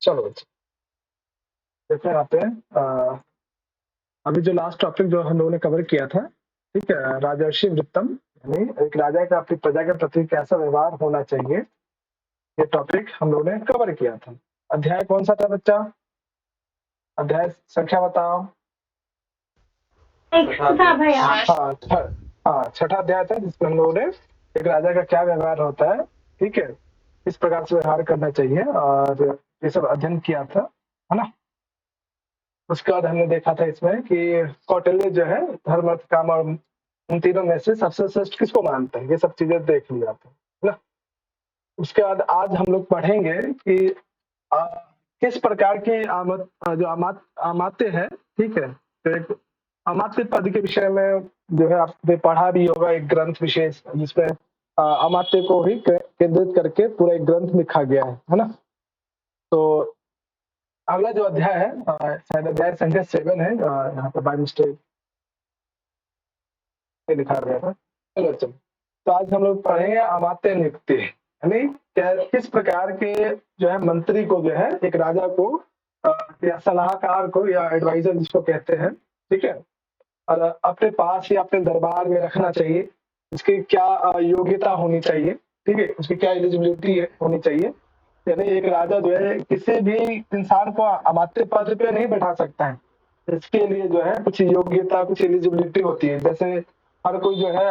चलो बच्चे, देखो यहाँ पे अभी जो लास्ट टॉपिक जो हम लोगों ने कवर किया था, ठीक है, राजर्षि वृत्तम, यानी एक राजा का अपनी प्रजा के प्रति कैसा व्यवहार होना चाहिए, ये टॉपिक हम लोगों ने कवर किया था। अध्याय कौन सा था बच्चा? अध्याय संख्या बताओ। था भैया। छठा अध्याय था, जिसमें हम लोगों ने एक राजा का क्या व्यवहार होता है, ठीक है, किस प्रकार से व्यवहार करना चाहिए, और ये सब अध्ययन किया था, है ना। उसके बाद हमने देखा था इसमें कि कौटिल्य जो है धर्म अर्थ काम और उन तीनों में से सबसे श्रेष्ठ किसको मानते हैं, ये सब चीजें देख लिया था, है ना। उसके बाद आज हम लोग पढ़ेंगे कि आ, किस प्रकार की जो अमात्य है, ठीक है, तो एक अमात्य पद के विषय में जो है आपने पढ़ा भी होगा, एक ग्रंथ विशेष जिसमें अमात्य को ही केंद्रित करके पूरा एक ग्रंथ लिखा गया है ना। तो अगला जो अध्याय है शायद अध्याय संख्या 7 है, यहाँ पर बाय मिस्टेक लिखा गया था। चलो चलो, तो आज हम लोग पढ़ेंगे अमात्य नियुक्ति, यानी किस प्रकार के जो है मंत्री को जो है एक राजा को या सलाहकार को या एडवाइजर जिसको कहते हैं, ठीक है, और अपने पास या अपने दरबार में रखना चाहिए। उसकी क्या योग्यता होनी चाहिए, ठीक है, उसकी क्या एलिजिबिलिटी होनी चाहिए। यानी एक राजा जो है किसी भी इंसान को अमात्य पद पे नहीं बैठा सकता है, इसके लिए जो है कुछ योग्यता, कुछ एलिजिबिलिटी होती है। जैसे हर कोई जो है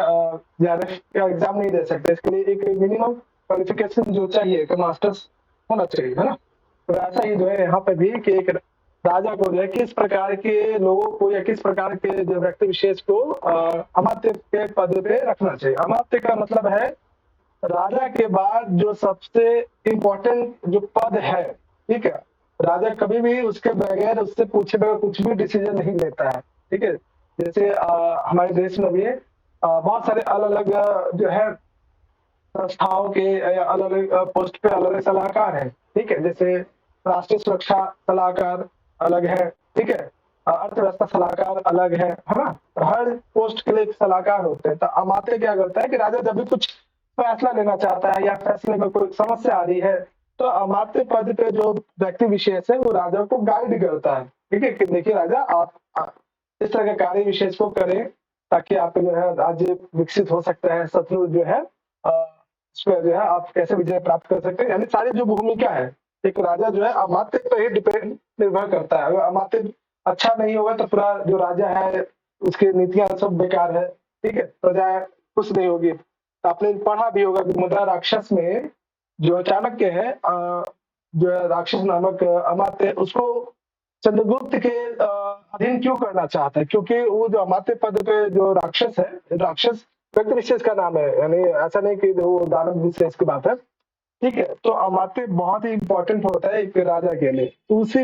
जेआरएफ का एग्जाम नहीं दे सकता, इसके लिए एक मिनिमम क्वालिफिकेशन जो चाहिए कि मास्टर्स होना चाहिए, है ना। तो ऐसा ही जो है यहाँ पे भी कि एक राजा को जो है किस प्रकार के लोगों को या किस प्रकार के जो व्यक्ति विशेष को अमात्य के पद पे रखना चाहिए। अमात्य का मतलब है राजा के बाद जो सबसे इम्पोर्टेंट जो पद है, ठीक है, राजा कभी भी उसके बगैर, उससे पूछे बगैर कुछ भी डिसीजन नहीं लेता है, ठीक है। जैसे हमारे देश में भी बहुत सारे अलग अलग जो है संस्थाओं के या अलग अलग पोस्ट पे अलग अलग सलाहकार हैं, ठीक है। जैसे राष्ट्रीय सुरक्षा सलाहकार अलग है, ठीक है, अर्थव्यवस्था सलाहकार अलग है ना। तो हर पोस्ट के लिए एक सलाहकार होते हैं। तो अमात्य क्या करता है कि राजा जब भी कुछ फैसला लेना चाहता है या फैसले में कोई समस्या आ रही है, तो अमात्य पद पे जो व्यक्ति विशेष है वो राजा को गाइड करता है, ठीक है, कि देखिए राजा आप इस तरह के कार्य विशेष को करें ताकि आपका जो है राज्य विकसित हो सकता है, शत्रु जो है उस पर जो है आप कैसे विजय प्राप्त कर सकते हैं। यानी सारी जो भूमिका है एक राजा जो है अमात्य पर ही डिपेंड निर्भर करता है। अगर अमात्य अच्छा नहीं होगा तो पूरा जो राजा है उसकी नीतियां सब बेकार है, ठीक है, प्रजा खुश नहीं होगी। तो आपने पढ़ा भी होगा कि मुद्रा राक्षस में जो चाणक्य है जो है राक्षस नामक अमात्य, उसको चंद्रगुप्त के अधीन क्यों करना चाहता है, क्योंकि वो जो अमात्य पद पे जो राक्षस है, राक्षस व्यक्ति विशेष का नाम है, यानी ऐसा नहीं कि वो दानव विशेष की बात है, ठीक है। तो अमात्य बहुत ही इंपॉर्टेंट होता है एक राजा के लिए। तो उसी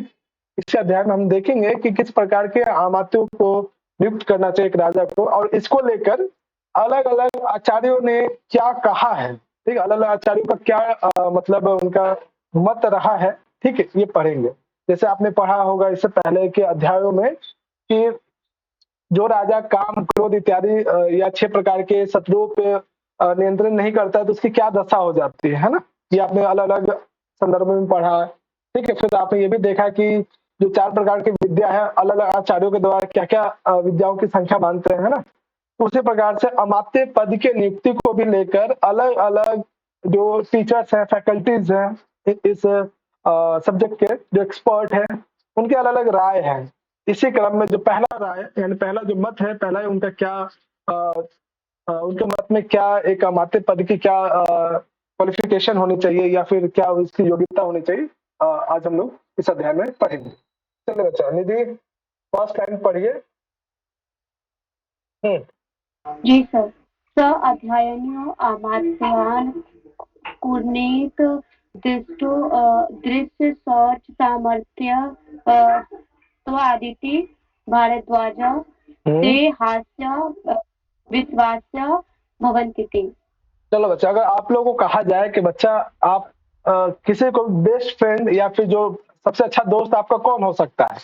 इस अध्याय में हम देखेंगे कि किस प्रकार के अमात्यों को नियुक्त करना चाहिए एक राजा को, और इसको लेकर अलग अलग आचार्यों ने क्या कहा है, ठीक है, अलग अलग आचार्यों का क्या मतलब उनका मत रहा है, ठीक है, ये पढ़ेंगे। जैसे आपने पढ़ा होगा इससे पहले के अध्यायों में कि जो राजा काम क्रोध इत्यादि या 6 प्रकार के शत्रुओं पे नियंत्रण नहीं करता है तो उसकी क्या दशा हो जाती है ना। ये आपने अलग अलग संदर्भ में पढ़ा है, ठीक है। फिर आपने ये भी देखा कि जो 4 प्रकार की विद्या है अलग अलग आचार्यों के द्वारा क्या क्या विद्याओं की संख्या मानते हैं, है ना। उसी प्रकार से अमात्य पद के नियुक्ति को भी लेकर अलग अलग जो टीचर्स हैं, फैकल्टीज हैं, इस सब्जेक्ट के जो एक्सपर्ट हैं, उनके अलग अलग राय है। इसी क्रम में जो पहला राय यानी पहला जो मत है, पहला है उनका क्या उनके मत में क्या एक अमात्य पद की क्या क्वालिफिकेशन होनी चाहिए या फिर क्या उसकी योग्यता होनी चाहिए, आज हम लोग इस अध्याय में पढ़ेंगे। चलिए बच्चा, निधि फर्स्ट लाइन पढ़िए। जी सर। स अध्ययनो अमात्यान् कुर्णेत दृश्य शौच सामर्थ्य स्वादिति भारद्वाज ते हास्य विश्वास्य भवन्ति। चलो बच्चा, अगर आप लोगों को कहा जाए कि बच्चा आप किसी को बेस्ट फ्रेंड या फिर जो सबसे अच्छा दोस्त आपका कौन हो सकता है,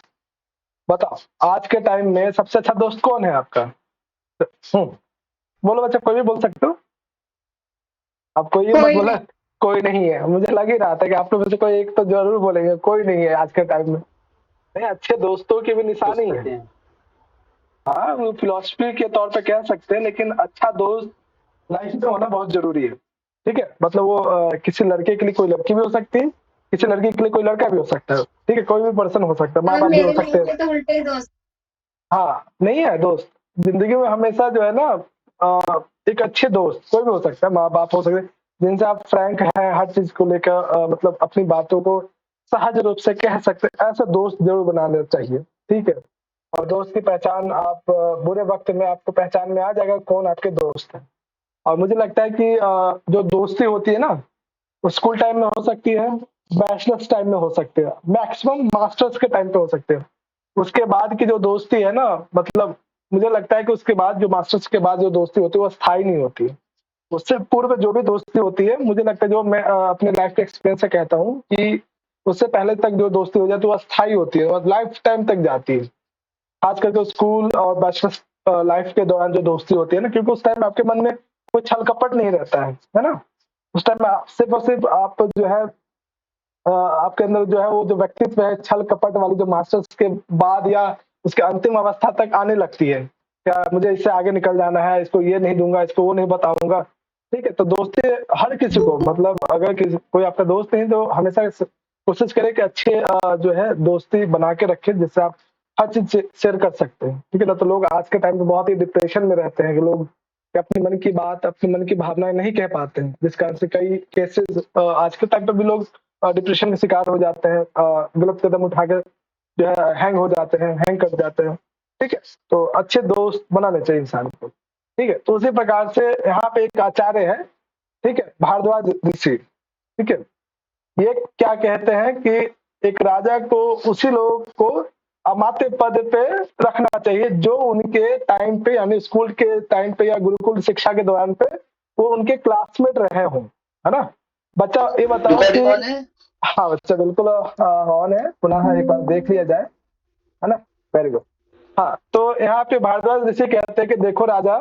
बताओ आज के टाइम में सबसे अच्छा दोस्त कौन है आपका? बोलो बच्चा, कोई भी बोल सकते हो, आप कोई मत बोला। कोई नहीं है, मुझे लग ही रहा था कि आप लोग में से कोई एक तो जरूर बोलेंगे कोई नहीं है आज के टाइम में। नहीं, अच्छे दोस्तों की भी निशानी है। हाँ, वो फिलॉसफी के तौर पे कह सकते हैं, लेकिन अच्छा दोस्त लाइफ में होना बहुत जरूरी है। ठीक है, मतलब वो किसी लड़के के लिए कोई लड़की भी हो सकती है, किसी लड़की के लिए कोई लड़का भी हो सकता है। ठीक है, कोई भी पर्सन हो सकता है, माँ बाप भी हो मेरे सकते हैं। लिए तो उल्टे दोस्त। हाँ, नहीं है दोस्त जिंदगी में हमेशा जो है ना, एक अच्छे दोस्त कोई भी हो सकता है, माँ बाप हो सकते हैं, जिनसे आप फ्रैंक हैं हर चीज को लेकर, मतलब अपनी बातों को सहज रूप से कह सकते हैं, ऐसा दोस्त जरूर बनाना चाहिए। ठीक है, और दोस्त की पहचान आप बुरे वक्त में आपको पहचान में आ जाएगा कौन आपके दोस्त है। और मुझे लगता है कि जो दोस्ती होती है ना, वो स्कूल टाइम में हो सकती है, बैचलर्स टाइम में हो सकती है, मैक्सिमम मास्टर्स के टाइम पे हो सकते हैं। उसके बाद की जो दोस्ती है ना, मतलब मुझे लगता है कि उसके बाद जो मास्टर्स के बाद जो दोस्ती होती है वो स्थायी नहीं होती है। उससे पूर्व जो भी दोस्ती होती है, मुझे लगता है, जो मैं अपने लाइफ के एक्सपीरियंस से कहता हूँ कि उससे पहले तक जो दोस्ती हो जाती है वो अस्थायी होती है और लाइफ टाइम तक जाती है। खास करके स्कूल और बैचलर्स लाइफ के दौरान जो दोस्ती होती है ना, क्योंकि उस टाइम आपके मन में कोई छल कपट नहीं रहता है ना। उस टाइम में सिर्फ और सिर्फ आप जो है, आपके अंदर जो है वो जो व्यक्तित्व है छल कपट वाली, जो मास्टर्स के बाद या उसके अंतिम अवस्था तक आने लगती है, क्या मुझे इससे आगे निकल जाना है, इसको ये नहीं दूंगा, इसको वो नहीं बताऊंगा। ठीक है, तो दोस्ती हर किसी को, मतलब अगर किसी कोई आपका दोस्त नहीं तो हमेशा कोशिश करें कि अच्छे जो है दोस्ती बना के रखें, जिससे आप हर चीज शेयर कर सकते हैं। ठीक है ना, तो लोग आज के टाइम में बहुत ही डिप्रेशन में रहते हैं कि लोग अपने मन की बात, अपने मन की भावनाएं नहीं कह पाते हैं, जिस कारण से कई केसेस आज के टाइम पे भी लोग डिप्रेशन के शिकार हो जाते हैं, गलत कदम उठा के जो है हैंग हो जाते हैं, हैंग कर जाते हैं। ठीक है, तो अच्छे दोस्त बनाने चाहिए इंसान को। ठीक है, तो उसी प्रकार से यहाँ पे एक आचार्य है, ठीक है, भारद्वाज ऋषि। ठीक है, ये क्या कहते हैं कि एक राजा को उसी लोग को अमात्य पद पे रखना चाहिए जो उनके टाइम पे, यानी स्कूल के टाइम पे या गुरुकुल शिक्षा के दौरान पे वो उनके क्लासमेट रहे हों, है ना। बच्चा ये बताओ कि हाँ, बच्चा बिल्कुल ऑन है, पुनः एक बार देख लिया जाए, है ना। Very good. हाँ, तो यहाँ पे भारद्वाज ऋषि कहते हैं कि देखो राजा,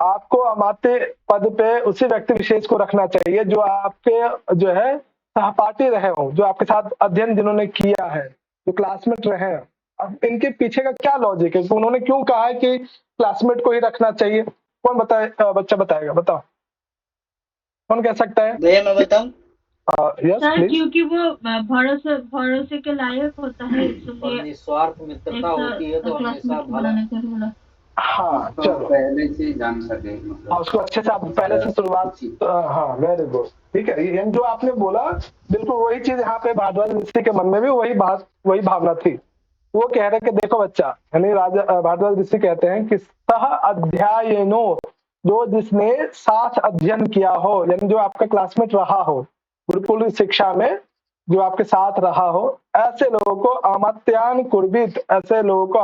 आपको अमात्य पद पे उसी व्यक्ति विशेष को रखना चाहिए जो आपके जो है सहपाठी रहे हो, जो आपके साथ अध्ययन जिन्होंने किया है, जो क्लासमेट रहे हैं। अब इनके पीछे का क्या लॉजिक है, उन्होंने क्यों कहा है कि क्लासमेट को ही रखना चाहिए? कौन बताए, बच्चा बताएगा, बताओ कौन कह सकता है? भैया मैं बताऊं? Yes sir please. क्योंकि वो भरोसे भरोसे के लायक होता है, और इसलिए निस्वार्थ मित्रता होती है तो हमेशा भला। बनाने के लिए बोला। हाँ उसको चलो, पहले से जान सके, मतलब हाँ, उसको अच्छे से आप पहले से शुरुआत, हाँ वेरी गुड। ठीक है, ये जो आपने बोला बिल्कुल वही चीज यहाँ पे भारद्वाज ऋषि के मन में भी वही बात, वही भावना थी। वो कह रहे कि देखो बच्चा, यानी राजा भारद्वाज ऋषि कहते हैं कि सह अध्यायनो, जो जिसने साथ अध्ययन किया हो, यानी जो आपका क्लासमेट रहा हो गुरुकुल शिक्षा में, जो आपके साथ रहा हो, ऐसे लोगों को अमात्यान कुर्बित, ऐसे लोगों को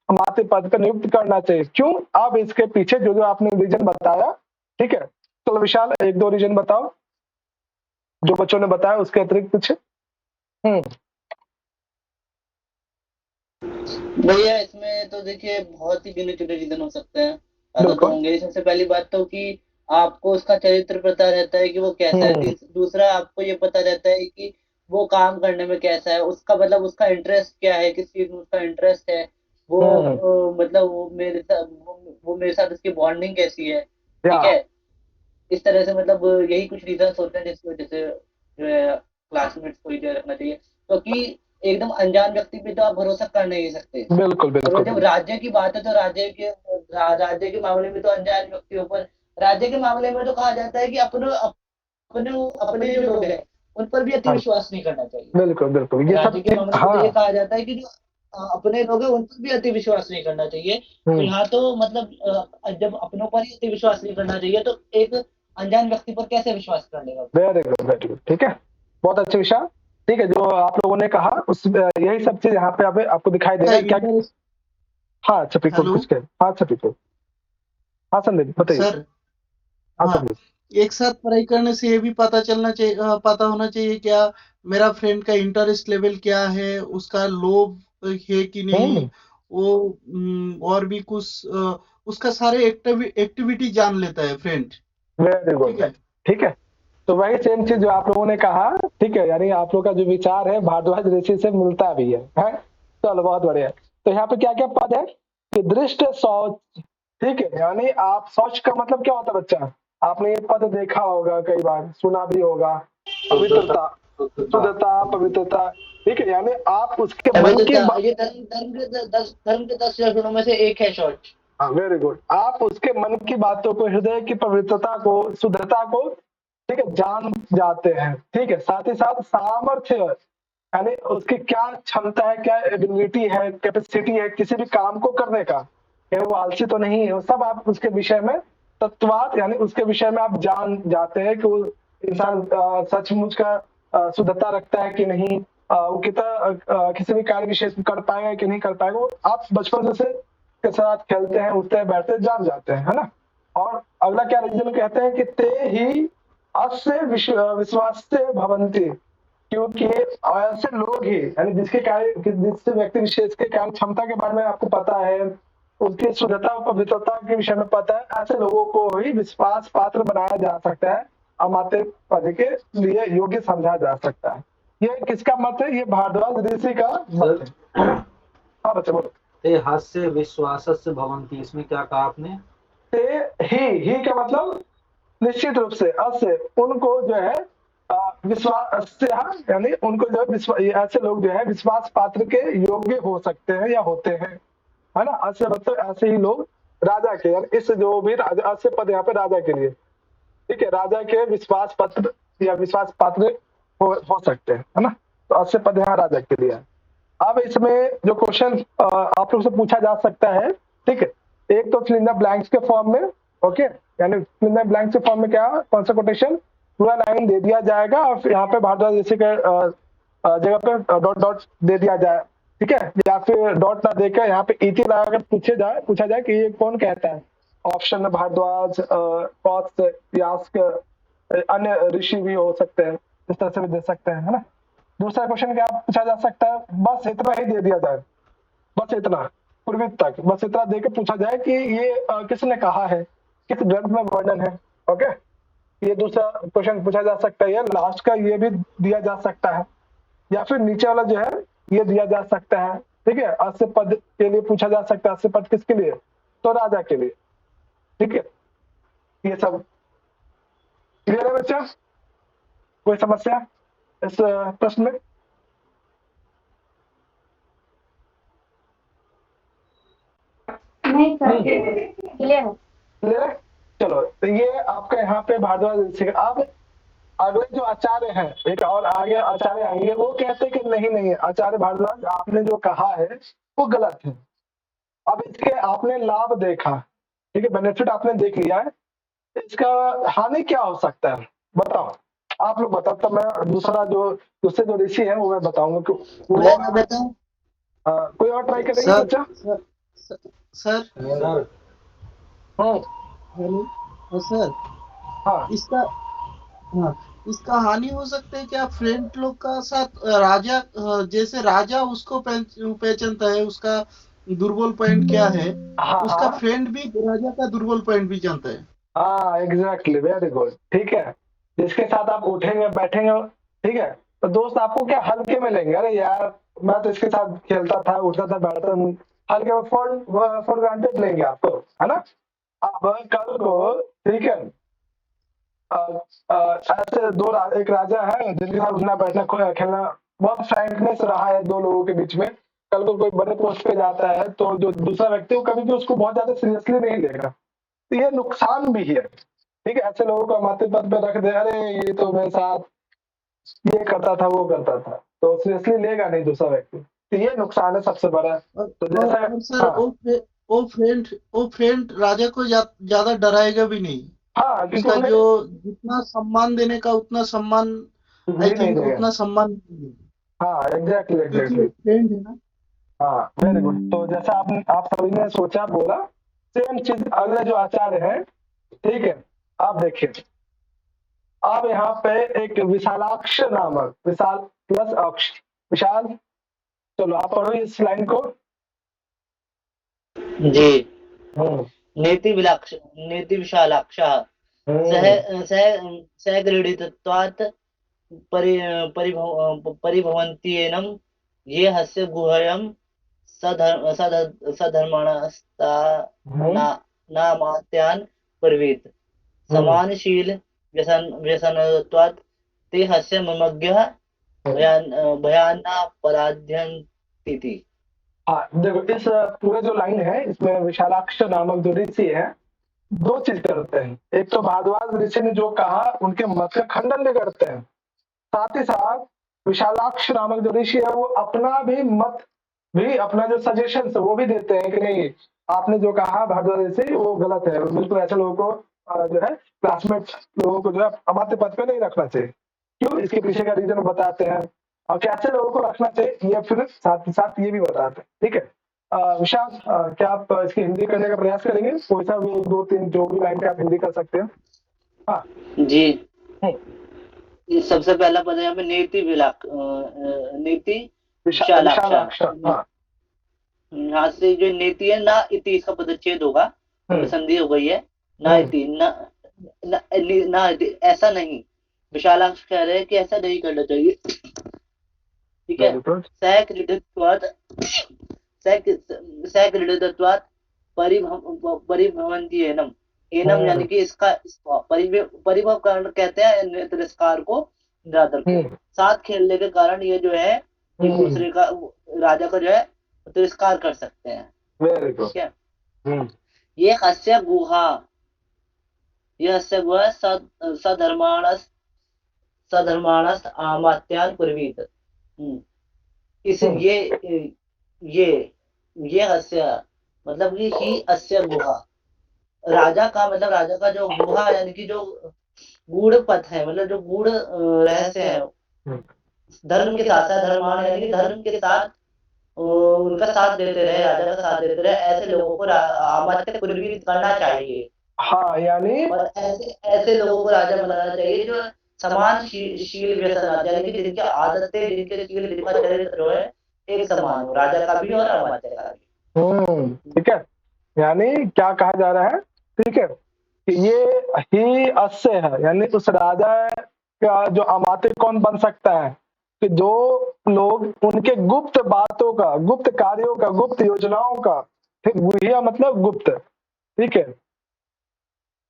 अमात्य पद पर नियुक्त करना चाहिए। क्यों? अब इसके पीछे जो जो आपने रीजन बताया, ठीक है, चलो विशाल एक दो रीजन बताओ जो बच्चों ने बताया, उसके अतिरिक्त कुछ। भैया इसमें तो देखिए बहुत ही गिने चुने रीजन हो सकते हैं, ऐसा तो होंगे। सबसे पहली बात तो कि आपको उसका चरित्र पता रहता है कि वो कैसा है। दूसरा आपको ये पता रहता है कि वो काम करने में कैसा है, उसका मतलब उसका इंटरेस्ट क्या है, किस चीज में उसका इंटरेस्ट है, वो मतलब वो मेरे साथ उसकी बॉन्डिंग कैसी है। ठीक है, इस तरह से मतलब यही कुछ रीजन होते हैं जिसकी वजह से जो है क्लासमेट्स को ही जो रखना चाहिए, क्योंकि एकदम अनजान व्यक्ति पे तो आप भरोसा कर नहीं सकते। बिल्कुल और बिल्कुल। जब राज्य की बात है तो राज्य के मामले में तो अनजान व्यक्तियों पर, राज्य के मामले में तो कहा जाता है कि अपने अपने अपने जो लोग हैं उन पर भी अति विश्वास नहीं करना चाहिए। बिल्कुल बिल्कुल, ये सब राज्य के मामले में तो ये कहा जाता है कि जो अपने लोग हैं उन पर भी अति विश्वास नहीं करना चाहिए। तो यहाँ तो मतलब जब अपनों पर ही अति विश्वास नहीं करना चाहिए तो एक अनजान व्यक्ति पर कैसे विश्वास कर लेगा? वेरी गुड वेरी गुड, ठीक है, बहुत अच्छा विषय। ठीक है, जो आप लोगों ने कहा उस यही सब चीज यहाँ पे आपको दिखाई देगा क्या। हाँ छपीपुर कुछ कह, हाँ छपीपुर, हाँ संदीप बताइए सर। हाँ हाँ, संदीप। एक साथ पढ़ाई करने से ये भी पता चलना चाहिए, पता होना चाहिए क्या मेरा फ्रेंड का इंटरेस्ट लेवल क्या है, उसका लोभ है कि नहीं, वो और भी कुछ उसका सारे एक्टिविटी जान लेता है फ्रेंड। वेरी गुड, ठीक है। तो वही सेम चीज जो आप लोगों ने कहा, ठीक है, यानी आप लोग का जो विचार है भारद्वाज ऋषि से मिलता भी है? चलो बहुत बढ़िया। तो यहाँ पे क्या क्या पद है कि दृष्ट शौच, ठीक है, यानी आप शौच का मतलब क्या होता है बच्चा? आपने ये पद देखा होगा, कई बार सुना भी होगा, पवित्रता, शुद्धता, पवित्रता, ठीक है, यानी आप उसके मन की ये धर्म के 10 लक्षणों में से एक है शौच। हाँ, वेरी गुड। आप उसके मन की बातों को, हृदय की पवित्रता को, शुद्धता को, ठीक है, जान जाते हैं, ठीक है। साथ ही साथ सामर्थ्य, यानी उसकी क्या क्षमता है, क्या एबिलिटी है, कैपेसिटी है किसी भी काम को करने का, क्या वो आलसी तो नहीं है, वो सब आप उसके विषय में तत्वात, यानी उसके विषय में आप जान जाते हैं कि वो इंसान सचमुच का शुद्धता रखता है कि नहीं, वो कितना किसी भी कार्य विशेष कर पाएगा कि नहीं कर पाएगा, वो आप बचपन से के साथ खेलते हैं, उठते हैं, बैठते हैं, जान जाते हैं, है ना। और अगला क्या रीजन कहते हैं कि ते ही अस्य विश्वास से भवंती, क्योंकि ऐसे लोग ही, यानी जिसके कार्य, जिससे व्यक्ति विशेष के कार्य क्षमता के बारे में आपको पता है, उसकी शुद्धता और पवित्रता के विषय में पता है, ऐसे लोगों को ही विश्वास पात्र बनाया जा सकता है, अमात्य पद के लिए योग्य समझा जा सकता है। ये किसका मत है? ये भारद्वाज ऋषि का मत है। हाँ बच्चे बोलो। ते हास्य विश्वासस्य भवन्ति, इसमें क्या कहा आपने? ते ही का मतलब निश्चित रूप से, अस्य उनको जो है विश्वास से, यानी उनको जो ऐसे लोग जो है विश्वास पात्र के योग्य हो सकते हैं या होते हैं, है ना। अस्य मतलब ऐसे ही लोग राजा के, यानी इस जो भी अस्य पद यहाँ पे राजा के लिए, ठीक है, राजा के विश्वास पत्र या विश्वास पात्र हो सकते हैं, है ना। तो अस्य पद यहाँ राजा के लिए है। अब इसमें जो क्वेश्चन आप लोग से पूछा जा सकता है, ठीक है, एक तो फिल इन द ब्लैंक्स के फॉर्म में, ओके, यानी फिल इन द ब्लैंक्स के फॉर्म में क्या, कौन सा कोटेशन, पूरा लाइन दे दिया जाएगा और फिर यहाँ पे भारद्वाज ऋषि के जगह पे डॉट डॉट दे दिया जाए, ठीक है, या फिर डॉट ना देकर यहाँ पे इति लगाकर पूछा जाए कि ये कौन कहता है। ऑप्शन में भारद्वाज, कौत्स, यास्क, अन्य ऋषि भी हो सकते हैं, इस तरह से भी दे सकते हैं, है ना। दूसरा क्वेश्चन क्या पूछा जा सकता है, बस इतना ही दे दिया जाए, बस इतना पूर्वी तक, बस इतना देकर पूछा जाए कि ये किसने कहा है, किस ग्रंथ में वर्णन है, ओके। ये दूसरा क्वेश्चन पूछा जा सकता है। लास्ट का ये भी दिया जा सकता है, या फिर नीचे वाला जो है ये दिया जा सकता है, ठीक है। अस्य पद के लिए पूछा जा सकता है, अस्य पद किसके लिए, तो राजा के लिए, ठीक है। ये सब क्लियर है बच्चा? कोई समस्या इस प्रश्न में? नहीं सर, क्लियर है। क्लियर है? चलो, तो ये आपका यहाँ पे भारद्वाज ऋषि का। अब अगले जो आचार्य हैं, एक और आगे आचार्य आएंगे, वो कहते हैं कि नहीं नहीं आचार्य भारद्वाज, आपने जो कहा है वो गलत है। अब इसके आपने लाभ देखा, ठीक है, बेनिफिट आपने देख लिया है, इसका हानि क्या हो सकता है बताओ, आप लोग बताओ, तो मैं दूसरे जो ऋषि है वो मैं बताऊंगा कि मैं बताऊं? कोई और ट्राई करेंगे सर, बच्चा? सर हेलो सर, हाँ इसका हानि हो सकता है क्या फ्रेंड लोग का साथ, राजा जैसे राजा उसको पहचानता है, उसका दुर्बल पॉइंट क्या है, हाँ उसका हाँ फ्रेंड भी राजा का दुर्बल पॉइंट भी जानता है। हाँ, एग्जैक्टली, वेरी गुड, ठीक है। जिसके साथ आप उठेंगे बैठेंगे, ठीक है, तो दोस्त आपको क्या हल्के में लेंगे, अरे यार मैं तो इसके साथ खेलता था, उठता था, बैठता था, हल्के में फॉर ग्रांटेड लेंगे आपको, है ना। अब कल को, ठीक है, ऐसे एक राजा है जिनके साथ उठना बैठना खेलना बहुत फ्रैंकनेस रहा है दो लोगों के बीच में, कल को कोई बड़े पोस्ट पे जाता है तो जो दूसरा व्यक्ति वो कभी भी उसको बहुत ज्यादा सीरियसली नहीं लेगा, तो ये नुकसान भी है, ठीक है। ऐसे लोगों को माथे पद पे रख दे, अरे ये तो मेरे साथ ये करता था वो करता था, तो सीरियसली लेगा नहीं दूसरा व्यक्ति, तो ये नुकसान है सबसे बड़ा। तो जैसा और सर, वो फ्रेंड राजा को ज्यादा डराएगा भी नहीं। हाँ, उसका जो जितना सम्मान देने का उतना सम्मान, आई थिंक उतना सम्मान नहीं। हाँ एग्जैक्टली क्योंकि फ्रेंड है ना। हाँ वेरी गुड। तो जैसा आप सभी ने सोचा बोला, सेम चीज अगले जो आचार्य है, ठीक है, आप देखिए, अब यहाँ पे एक विशालाक्ष नामक, विशाल प्लस अक्ष, विशाल, चलो आप पढ़ो इस लाइन को जी। नीति विशालाक्षः सह सह सहगृहीतत्वात् परिभवन्त्येनं ये हस्य गुह्यं सधर्माणस्ता नामात्यान् ब्रवीत् समानशील व्यसनत्वात् ते हस्य ममज्ञः भयान्नापराध्यन्तीति। हाँ देखो, इस पूरे जो लाइन है इसमें विशालाक्ष नामक जो ऋषि है दो चीज करते हैं। एक तो भारद्वाज ऋषि ने जो कहा उनके मत का खंडन भी करते हैं, साथ ही साथ विशालाक्ष नामक जो ऋषि है वो अपना भी मत भी, अपना जो सजेशन है वो भी देते हैं कि नहीं आपने जो कहा भारद्वाज ऋषि वो गलत है, बिल्कुल ऐसे लोगों को जो है क्लासमेट लोगों को जो है अमात्य पद पे नहीं रखना चाहिए। क्यों, इसके पीछे का रीजन बताते हैं और कैसे लोगों को रखना चाहिए ये फिर साथ ही साथ ये भी बताते हैं। ठीक है विशाल, क्या आप इसकी हिंदी करने का प्रयास करेंगे? कोई सा भी 2-3 जो भी लाइन का आप हिंदी कर सकते हैं। हाँ जी, ये सबसे पहला पद है यहाँ पे नीति नीति विशालाक्ष। हाँ यहाँ से जो नीति है ना इति इसका पदच्छेद होगा, संधि हो गई है, ना इति ना इति, ऐसा नहीं। विशालाक्ष कह रहे हैं कि ऐसा नहीं करना चाहिए। ठीक है, सक्रीडितत्वात् परिभवन्ति एनम, एनम यानी कि इसका परिभव कारण कहते हैं तिरस्कार को, निरादर को। साथ खेलने के कारण ये जो है एक दूसरे का राजा का जो है तिरस्कार कर सकते हैं। ठीक है, ये हस्य गुहा सधर्माणस आमात्यान पूर्वीत। इस ये हस्य मतलब कि ही अस्य गुहा, राजा का मतलब राजा का जो गुहा यानी कि जो गूढ़ पथ है, मतलब जो गूढ़ रहस्य है, धर्म के साथ साथ धर्मान यानी कि धर्म के साथ उनका साथ देते रहे, राजा का साथ देते रहे, ऐसे लोगों को अमात्य पूर्वीत करना चाहिए। हाँ यानी और ऐसे लोगों को राजा बनाना चाहिए जो समान शील व्यसन, यानी कि जिनकी आदतें, जिनके शील, जिनका चरित्र जो है एक समान हो, राजा का भी और अमात्य का भी। ठीक है, यानी क्या कहा जा रहा है? ठीक है कि ये ही अस्य है, यानी उस राजा का जो अमात्य कौन बन सकता है कि जो लोग उनके गुप्त बातों का, गुप्त कार्यों का, गुप्त योजनाओं का, ठीक, गुह्य मतलब गुप्त, ठीक है,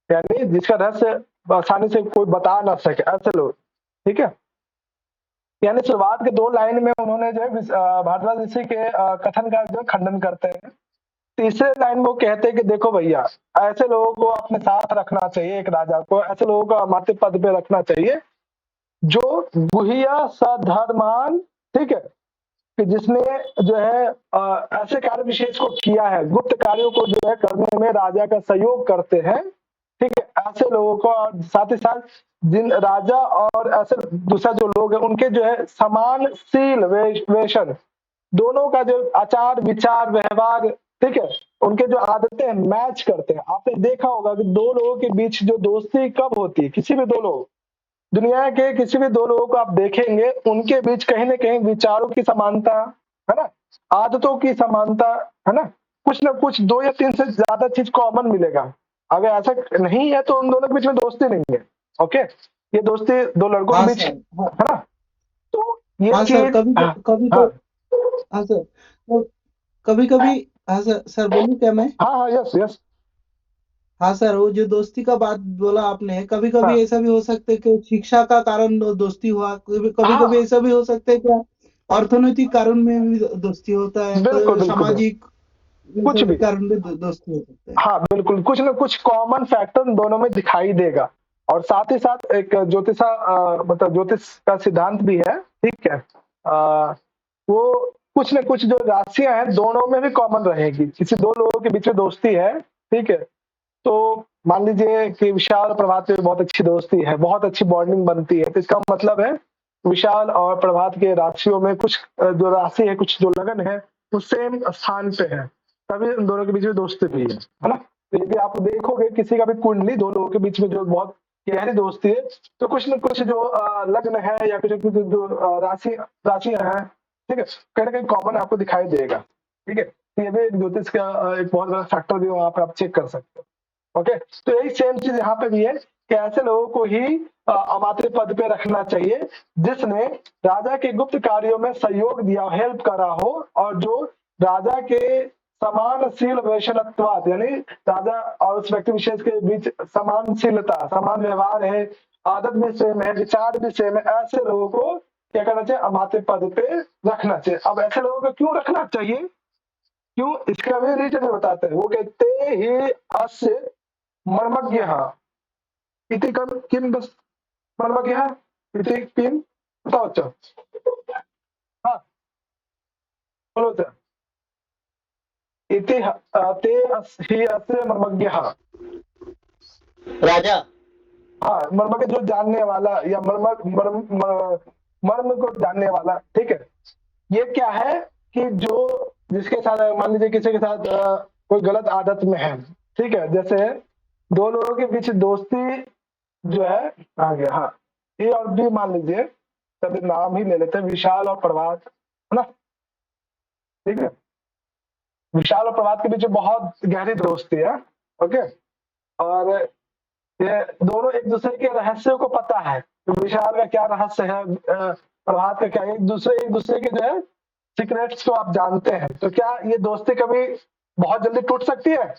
यानी जिसका रहस्य आसानी से कोई बता ना सके, ऐसे लोग। ठीक है, यानी शुरुआत के 2 लाइन में उन्होंने जो है भारद्वाज ऋषि के कथन का जो खंडन करते हैं। तीसरे लाइन में वो कहते हैं कि देखो भैया, ऐसे लोगों को अपने साथ रखना चाहिए, एक राजा को ऐसे लोगों को अमात्य पद पे रखना चाहिए जो गुह्य सधर्मान, ठीक है, कि जिसने जो है ऐसे कार्य विशेष को किया है, गुप्त कार्यों को जो है करने में राजा का सहयोग करते हैं। ठीक है, ऐसे लोगों को, और साथ ही साथ जिन राजा और ऐसे दूसरा जो लोग हैं उनके जो है समानशील वेशन, दोनों का जो आचार विचार व्यवहार, ठीक है, उनके जो आदतें मैच करते हैं। आपने देखा होगा कि 2 लोगों के बीच जो दोस्ती कब होती है, किसी भी 2 लोग, दुनिया के किसी भी 2 लोगों को आप देखेंगे उनके बीच कहीं ना कहीं विचारों की समानता है ना, आदतों की समानता है ना, कुछ ना कुछ 2 या 3 से ज्यादा चीज कॉमन मिलेगा। अगर ऐसा नहीं है तो उन दोनों के बीच में दोस्ती नहीं है। ओके, ये दोस्ती 2 लड़कों के बीच है ना, तो ये हाँ सर, कभी कभी हाँ सर बोलूं क्या मैं? हाँ यस हाँ सर, वो जो दोस्ती का बात बोला आपने, कभी कभी ऐसा भी हो सकता है कि शिक्षा का कारण दोस्ती हुआ, कभी कभी ऐसा भी हो सकता है क्या अर्थनैतिक कारण में भी दोस्ती होता है, बिल्कुल सामाजिक कुछ भी कारण भी दोस्ती हो सकता है। हाँ बिल्कुल, कुछ ना कुछ कॉमन फैक्टर दोनों में दिखाई देगा। और साथ ही साथ एक मतलब ज्योतिष का सिद्धांत भी है। ठीक है, वो कुछ ना कुछ जो राशियां हैं दोनों में भी कॉमन रहेगी। किसी 2 लोगों के बीच में दोस्ती है, ठीक है, तो मान लीजिए कि विशाल और प्रभात में बहुत अच्छी दोस्ती है, बहुत अच्छी बॉन्डिंग बनती है, तो इसका मतलब है विशाल और प्रभात के राशियों में कुछ जो राशि है, कुछ जो लगन है वो सेम स्थान पे है, तभी उन दोनों के बीच में दोस्ती भी है ना। तो यदि आप देखोगे किसी का भी कुंडली 2 लोगों के बीच में जो बहुत गहरी दोस्ती है, तो कुछ न कुछ जो लग्न है या कुछ जो राशियां हैं, ठीक है, कहीं ना कहीं कॉमन आपको दिखाई देगा। ठीक है, तो ये भी एक ज्योतिष का एक बहुत बड़ा फैक्टर भी वहां पे आप चेक कर सकते हो। ओके, तो यही सेम चीज यहाँ पे भी है कि ऐसे लोगों को ही अमात्य पद पे रखना चाहिए जिसने राजा के गुप्त कार्यों में सहयोग दिया, हेल्प करा हो, और जो राजा के समानशील वैशनत्वात्, यानी राजा और उस व्यक्ति विशेष के बीच समानशीलता, समान व्यवहार है, आदत भी सेम है, विचार भी सेम है, ऐसे लोगों को क्या करना चाहिए, अमात्य पद पे रखना चाहिए। अब ऐसे लोगों को क्यों रखना चाहिए, क्यों, इसका भी रीजन बताते हैं। वो कहते ही अस्य मर्मज्ञः इति किम बस मर्मज्ञः इति किम, बताओ अच्छा। हाँ बोलो अच्छा। इति ते ही अस्य मर्मज्ञः, राजा। हाँ मर्म जो जानने वाला या मर्म को जानने वाला, ठीक है। ये क्या है कि जो जिसके साथ मान लीजिए किसी के साथ कोई गलत आदत में है, ठीक है, जैसे दो लोगों के बीच दोस्ती जो है आ गया, हाँ ए और बी मान लीजिए, तब नाम ही ले लेते हैं, विशाल और प्रभात, है ना, ठीक है। विशाल और प्रभात के बीच बहुत गहरी दोस्ती है, ओके, और ये दोनों एक दूसरे के रहस्यों को पता है, तो विशाल का क्या रहस्य है, प्रभात का क्या, एक दूसरे के जो है सीक्रेट्स को आप जानते हैं। तो क्या ये दोस्ती कभी बहुत जल्दी टूट सकती है?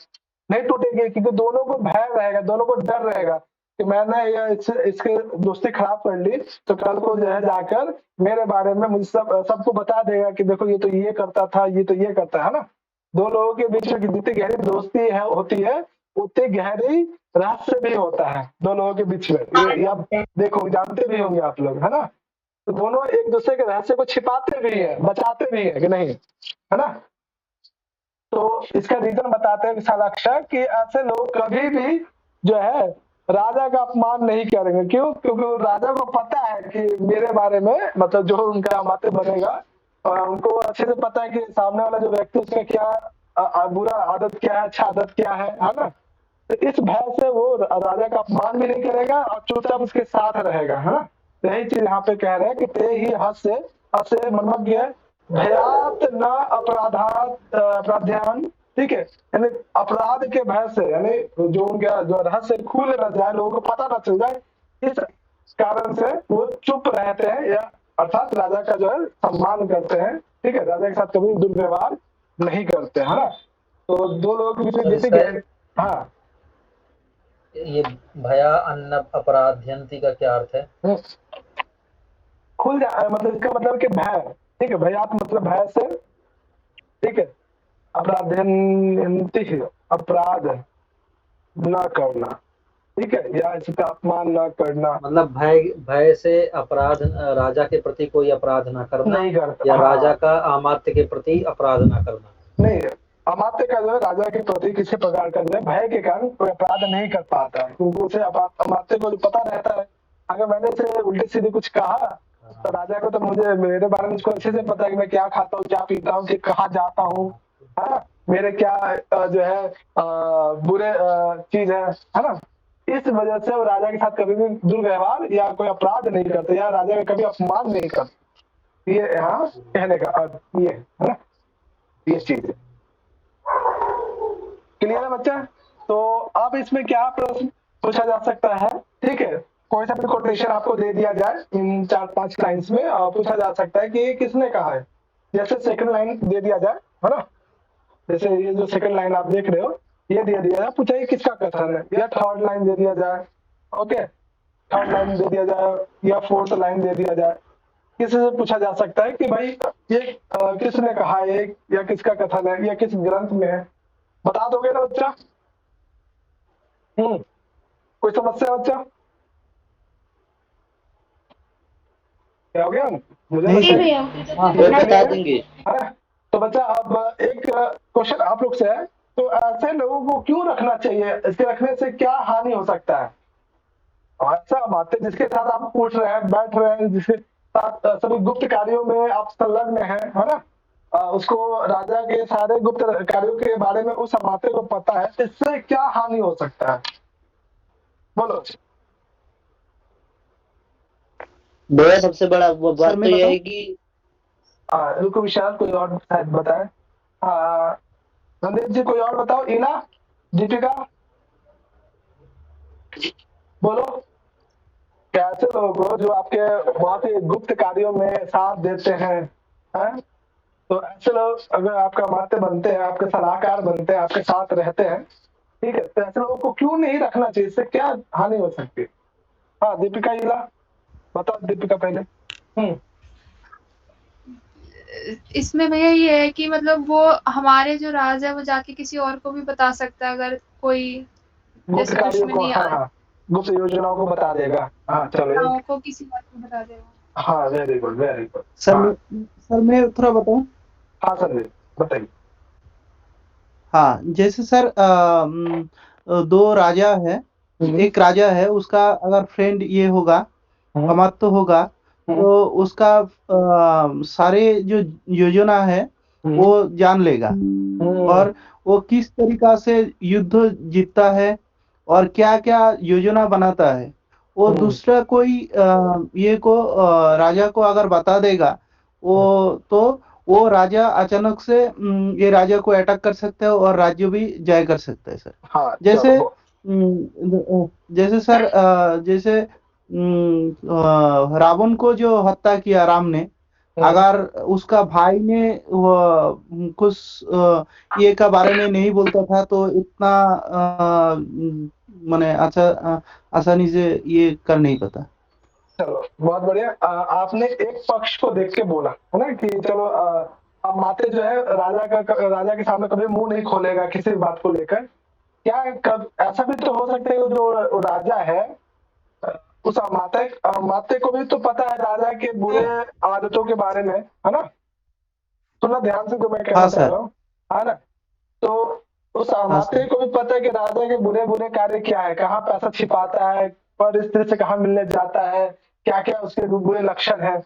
नहीं टूटेगी, क्योंकि दोनों को भय रहेगा, दोनों को डर रहेगा कि मैंने ये इसके दोस्ती खराब कर ली तो कल को जो है जाकर मेरे बारे में मुझे सबको बता देगा कि देखो ये तो ये करता था, ये तो ये करता है ना। दो लोगों के बीच में जितनी गहरी दोस्ती है होती है, उतनी गहरी रहस्य भी होता है दो लोगों के बीच में। ये आप देखो, जानते भी होंगे आप लोग, है ना। तो दोनों एक दूसरे के रहस्य को छिपाते भी है, बचाते भी है कि नहीं, है ना। तो इसका रीजन बताते हैं विशालाक्षर कि ऐसे लोग कभी भी जो है राजा का अपमान नहीं करेंगे। क्यों? क्योंकि राजा को पता है कि मेरे बारे में, मतलब जो उनका अमात्य बनेगा, उनको अच्छे से पता है कि सामने वाला जो व्यक्ति उसका क्या बुरा आदत क्या है, अच्छा आदत क्या है ना। तो इस भय से वो राजा का अपमान भी नहीं करेगा और चुपचाप उसके साथ रहेगा, है ना। यही चीज यहाँ पे कह रहे हैं कि ते ही हस्य मर्मज्ञ भयात न अपराध्यान, ठीक है, यानी अपराध के भय से, यानी जो उनका जो रहस्य खुल न जाए, लोगों को पता न चल जाए, इस कारण से वो चुप रहते हैं, या अर्थात राजा का जो है सम्मान करते हैं, ठीक है, राजा के साथ कभी दुर्व्यवहार नहीं करते, है ना। तो दो लोगों के बीच में जैसे, हाँ ये भया अन्न अपराध्यंती का क्या अर्थ है? खुल जाए, मतलब इसका मतलब कि भय, ठीक है, भयात मतलब भय से, ठीक है, अपराध्यंती अपराध न करना, ठीक है, या इसका अपमान न करना, मतलब भय से अपराध, राजा के प्रति कोई अपराध ना करना, नहीं करता, या हाँ। राजा का अमात्य के प्रति अपराध ना करना। नहीं, अमात्य का जो है राजा के प्रति किसी प्रकार का जो है भय के कारण कोई अपराध नहीं कर पाता है, क्योंकि उसे अमात्य को जो पता रहता है, अगर मैंने इसे उल्टी सीधी कुछ कहा तो राजा को तो मुझे मेरे बारे में उसको अच्छे से पता है कि मैं क्या खाता हूँ, क्या पीता हूँ, कि कहाँ जाता हूँ, है ना, मेरे क्या जो है बुरे चीज है ना। इस वजह से वो राजा के साथ कभी भी दुर्व्यवहार या कोई अपराध नहीं करते, या राजा का कभी अपमान नहीं करते। ये यहाँ कहने का अर्थ ये है ना, ये चीज है। क्लियर है बच्चा? तो अब इसमें क्या प्रश्न पूछा जा सकता है, ठीक है, कोई सा भी कोटेशन आपको दे दिया जाए इन 4-5 लाइंस में, पूछा जा सकता है कि ये किसने कहा है। जैसे सेकंड लाइन दे दिया जाए, है ना, जैसे ये जो सेकंड लाइन आप देख रहे हो ये दे दिया जाए, पूछा ये किसका कथन है, या थर्ड लाइन दे दिया जाए, ओके, थर्ड लाइन दे दिया जाए या फोर्थ लाइन दे दिया जाए। किसी से पूछा जा सकता है कि भाई ये किसने कहा है, या किसका कथन है, या किस ग्रंथ में है, बता दोगे ना बच्चा? कोई समस्या बच्चा? क्या हो गया? मुझे नहीं जी सर। भैया। बता देंगे। है ना? तो बच्चा अब एक क्वेश्चन आप लोग से है, तो ऐसे लोगों को क्यों रखना चाहिए, इसके रखने से क्या हानि हो सकता है? ऐसा बात है जिसके साथ आप उठ रहे हैं, बैठ रहे हैं, जिसके साथ सभी गुप्त कार्यों में आप संलग्न है ना, उसको राजा के सारे गुप्त कार्यों के बारे में उस अमात्य को पता है, इससे क्या हानि हो सकता है? बोलो। भैया सबसे बड़ा बात तो यह है कि रुको विशाल, कोई और शायद बताए। रणदीप जी कोई और बताओ, इला, दीपिका। बोलो कैसे लोग हो जो आपके बहुत ही गुप्त कार्यों में साथ देते हैं, हैं? तो ऐसे लोग अगर आपका अमात्य बनते हैं, आपके सलाहकार बनते हैं, आपके साथ रहते हैं, ठीक है, तो ऐसे लोगों को क्यों नहीं रखना चाहिए? इससे क्या हानि हो सकती है? हाँ दीपिका इला, बताओ दीपिका पहले। इसमें भैया ये है कि मतलब वो हमारे जो राज है वो जाके किसी और को भी बता सकता है, अगर कोई गुप्त जैसे कार्यों को, दुश्मनी हाँ हाँ, गुप्त योजनाओं को बता देगा। हाँ चलो आत्माओं को किसी और को बता देगा। हाँ very good very good. Sir हाँ सर मैं थोड़ा बताऊं। हाँ संदीप बताइए। हाँ जैसे सर दो राजा है, एक राजा है उसका अगर फ्रेंड ये होगा, अमात्य होगा, तो उसका सारे जो योजना है वो जान लेगा और वो किस तरीका से युद्ध जीतता है और क्या क्या योजना बनाता है, वो दूसरा कोई ये को राजा को अगर बता देगा, वो तो वो राजा अचानक से ये राजा को अटैक कर सकता है और राज्य भी जय कर सकता है सर। हाँ जैसे चलो जैसे सर जैसे रावण को जो हत्या किया राम ने, अगर उसका भाई ने कुछ ये का बारे में नहीं बोलता था तो इतना माने अच्छा आसानी से ये कर नहीं पाता। चलो बहुत बढ़िया। आपने एक पक्ष को देख के बोला है ना कि चलो अब माते जो है राजा के सामने कभी मुंह नहीं खोलेगा किसी भी बात को लेकर। क्या ऐसा भी तो हो सकता है जो राजा है उस अमात्य को भी तो पता है राजा के बुरे आदतों के बारे में, है ना? सुनना ध्यान से जो मैं कहना चाह रहा हूँ, है ना? तो उस अमात्य को भी पता है कि राजा के बुरे बुरे कार्य क्या है, कहाँ पैसा छिपाता है, पर स्त्री से कहाँ मिलने जाता है, क्या क्या उसके बुरे लक्षण है।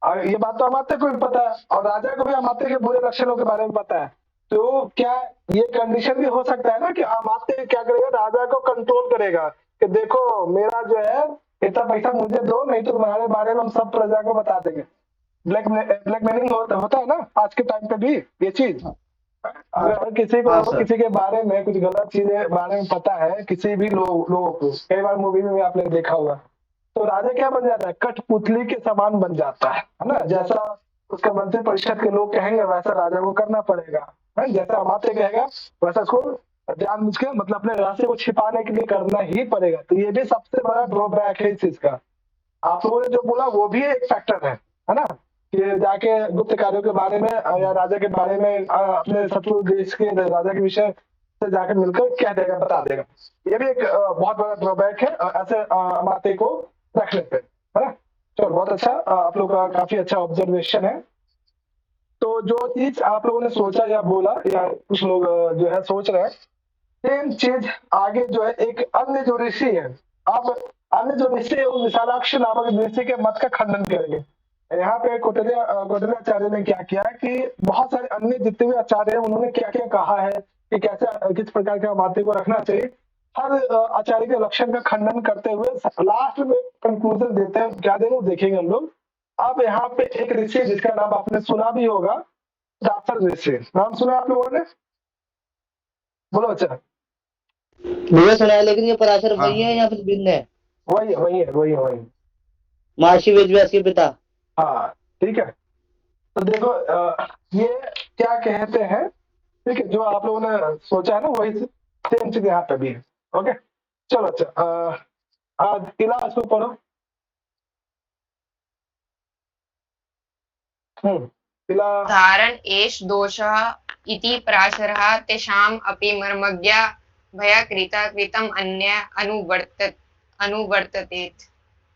और ये बात तो अमात्य को भी पता है और राजा को भी अमात्य के बुरे लक्षणों के बारे में पता है। तो क्या ये कंडीशन भी हो सकता है ना कि अमात्य क्या करेगा, राजा को कंट्रोल करेगा कि देखो मेरा जो है इतना पैसा मुझे दो, नहीं तो तुम्हारे बारे में हम सब प्रजा को बता देंगे। ब्लैकमेलिंग होता है ना आज के टाइम पे भी ये चीज। अगर किसी को किसी के बारे में कुछ गलत चीजें बारे में पता है, किसी भी लोगों को, कई बार मूवी में भी आपने देखा होगा, तो राजा क्या बन जाता है, कठपुतली के समान बन जाता है ना? जैसा उसका मंत्री परिषद के लोग कहेंगे वैसा राजा को करना पड़ेगा, है? जैसा अमात्य कहेगा वैसा उसको जानबूझ के मतलब अपने रहस्य को छिपाने के लिए करना ही पड़ेगा। तो ये भी सबसे बड़ा ड्रॉबैक है इस चीज का। आप लोगों ने जो बोला वो भी एक फैक्टर है ना? कि जाके गुप्त कार्यों के बारे में या राजा के बारे में अपने शत्रु देश के राजा के विषय से जाकर मिलकर कह देगा, बता देगा। ये भी एक बहुत बड़ा ड्रॉबैक है ऐसे अमात्य को रखने पे, है ना? चलो बहुत अच्छा, आप लोग का काफी अच्छा ऑब्जर्वेशन है। तो जो चीज आप लोगों ने सोचा या बोला या कुछ लोग जो है सोच रहे हैं, सेम चीज आगे जो है एक अन्य जो ऋषि है, अब अन्य जो ऋषि है वो विशालाक्ष नामक ऋषि के मत का खंडन करेंगे। यहाँ पे कौटिल्याचार्य ने क्या किया कि बहुत सारे अन्य जितने भी आचार्य हैं उन्होंने क्या क्या कहा है कि कैसे किस प्रकार के अमात्य को रखना चाहिए, हर आचार्य के लक्षण का खंडन करते हुए लास्ट में कंक्लूजन देते हैं। क्या देंगे देखेंगे हम लोग। अब यहाँ पे एक ऋषि जिसका नाम आपने सुना भी होगा, पराशर ऋषि। नाम सुना आप लोगों ने? बोलो अच्छा। मुझे सुना है, लेकिन ये पराशर वही है या फिर भिन्न है? वही महर्षि वेदव्यास के पिता। हाँ ठीक है। तो देखो ये क्या कहते हैं, ठीक है, जो आप लोगों ने सोचा है ना वही सेम चीज यहाँ पे भी है। ओके चलो अच्छा, इला इसको पढ़ो। इला धारण एष दोषः इति पराशरः तेषाम् अपि मर्मज्ञा भयाकृता कृतम् अन्य अनुवर्तते।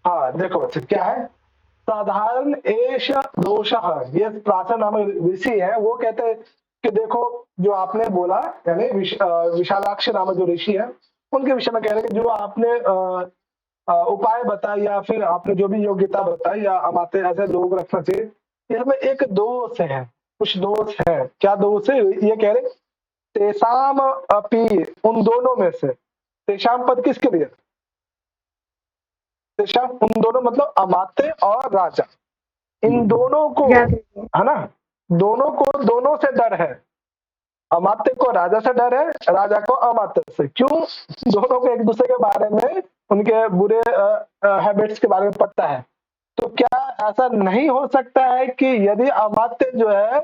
हाँ देखो अच्छा क्या है, साधारण एष दोषः, ये पराशर नामक ऋषि है, वो कहते हैं कि देखो जो आपने बोला, यानी विशालाक्ष नामक जो ऋषि है उनके विषय में कह रहे हैं कि जो आपने उपाय बताए या फिर आपने जो भी योग्यता बताई या अमात्य ऐसे लोग रखना चाहिए, इसमें एक दोष है, कुछ दोष है। क्या दोष है ये कह रहे, तेषाम अपि, उन दोनों में से। तेषाम पद किसके लिए? तेषाम उन दोनों मतलब अमात्य और राजा, इन दोनों को, है ना? दोनों को दोनों से डर है। अमात्य को राजा से डर है, राजा को अमात्य से। क्यों? दोनों को एक दूसरे के बारे में, उनके बुरे हैबिट्स के बारे में पता है। तो क्या ऐसा नहीं हो सकता है कि यदि अमात्य जो है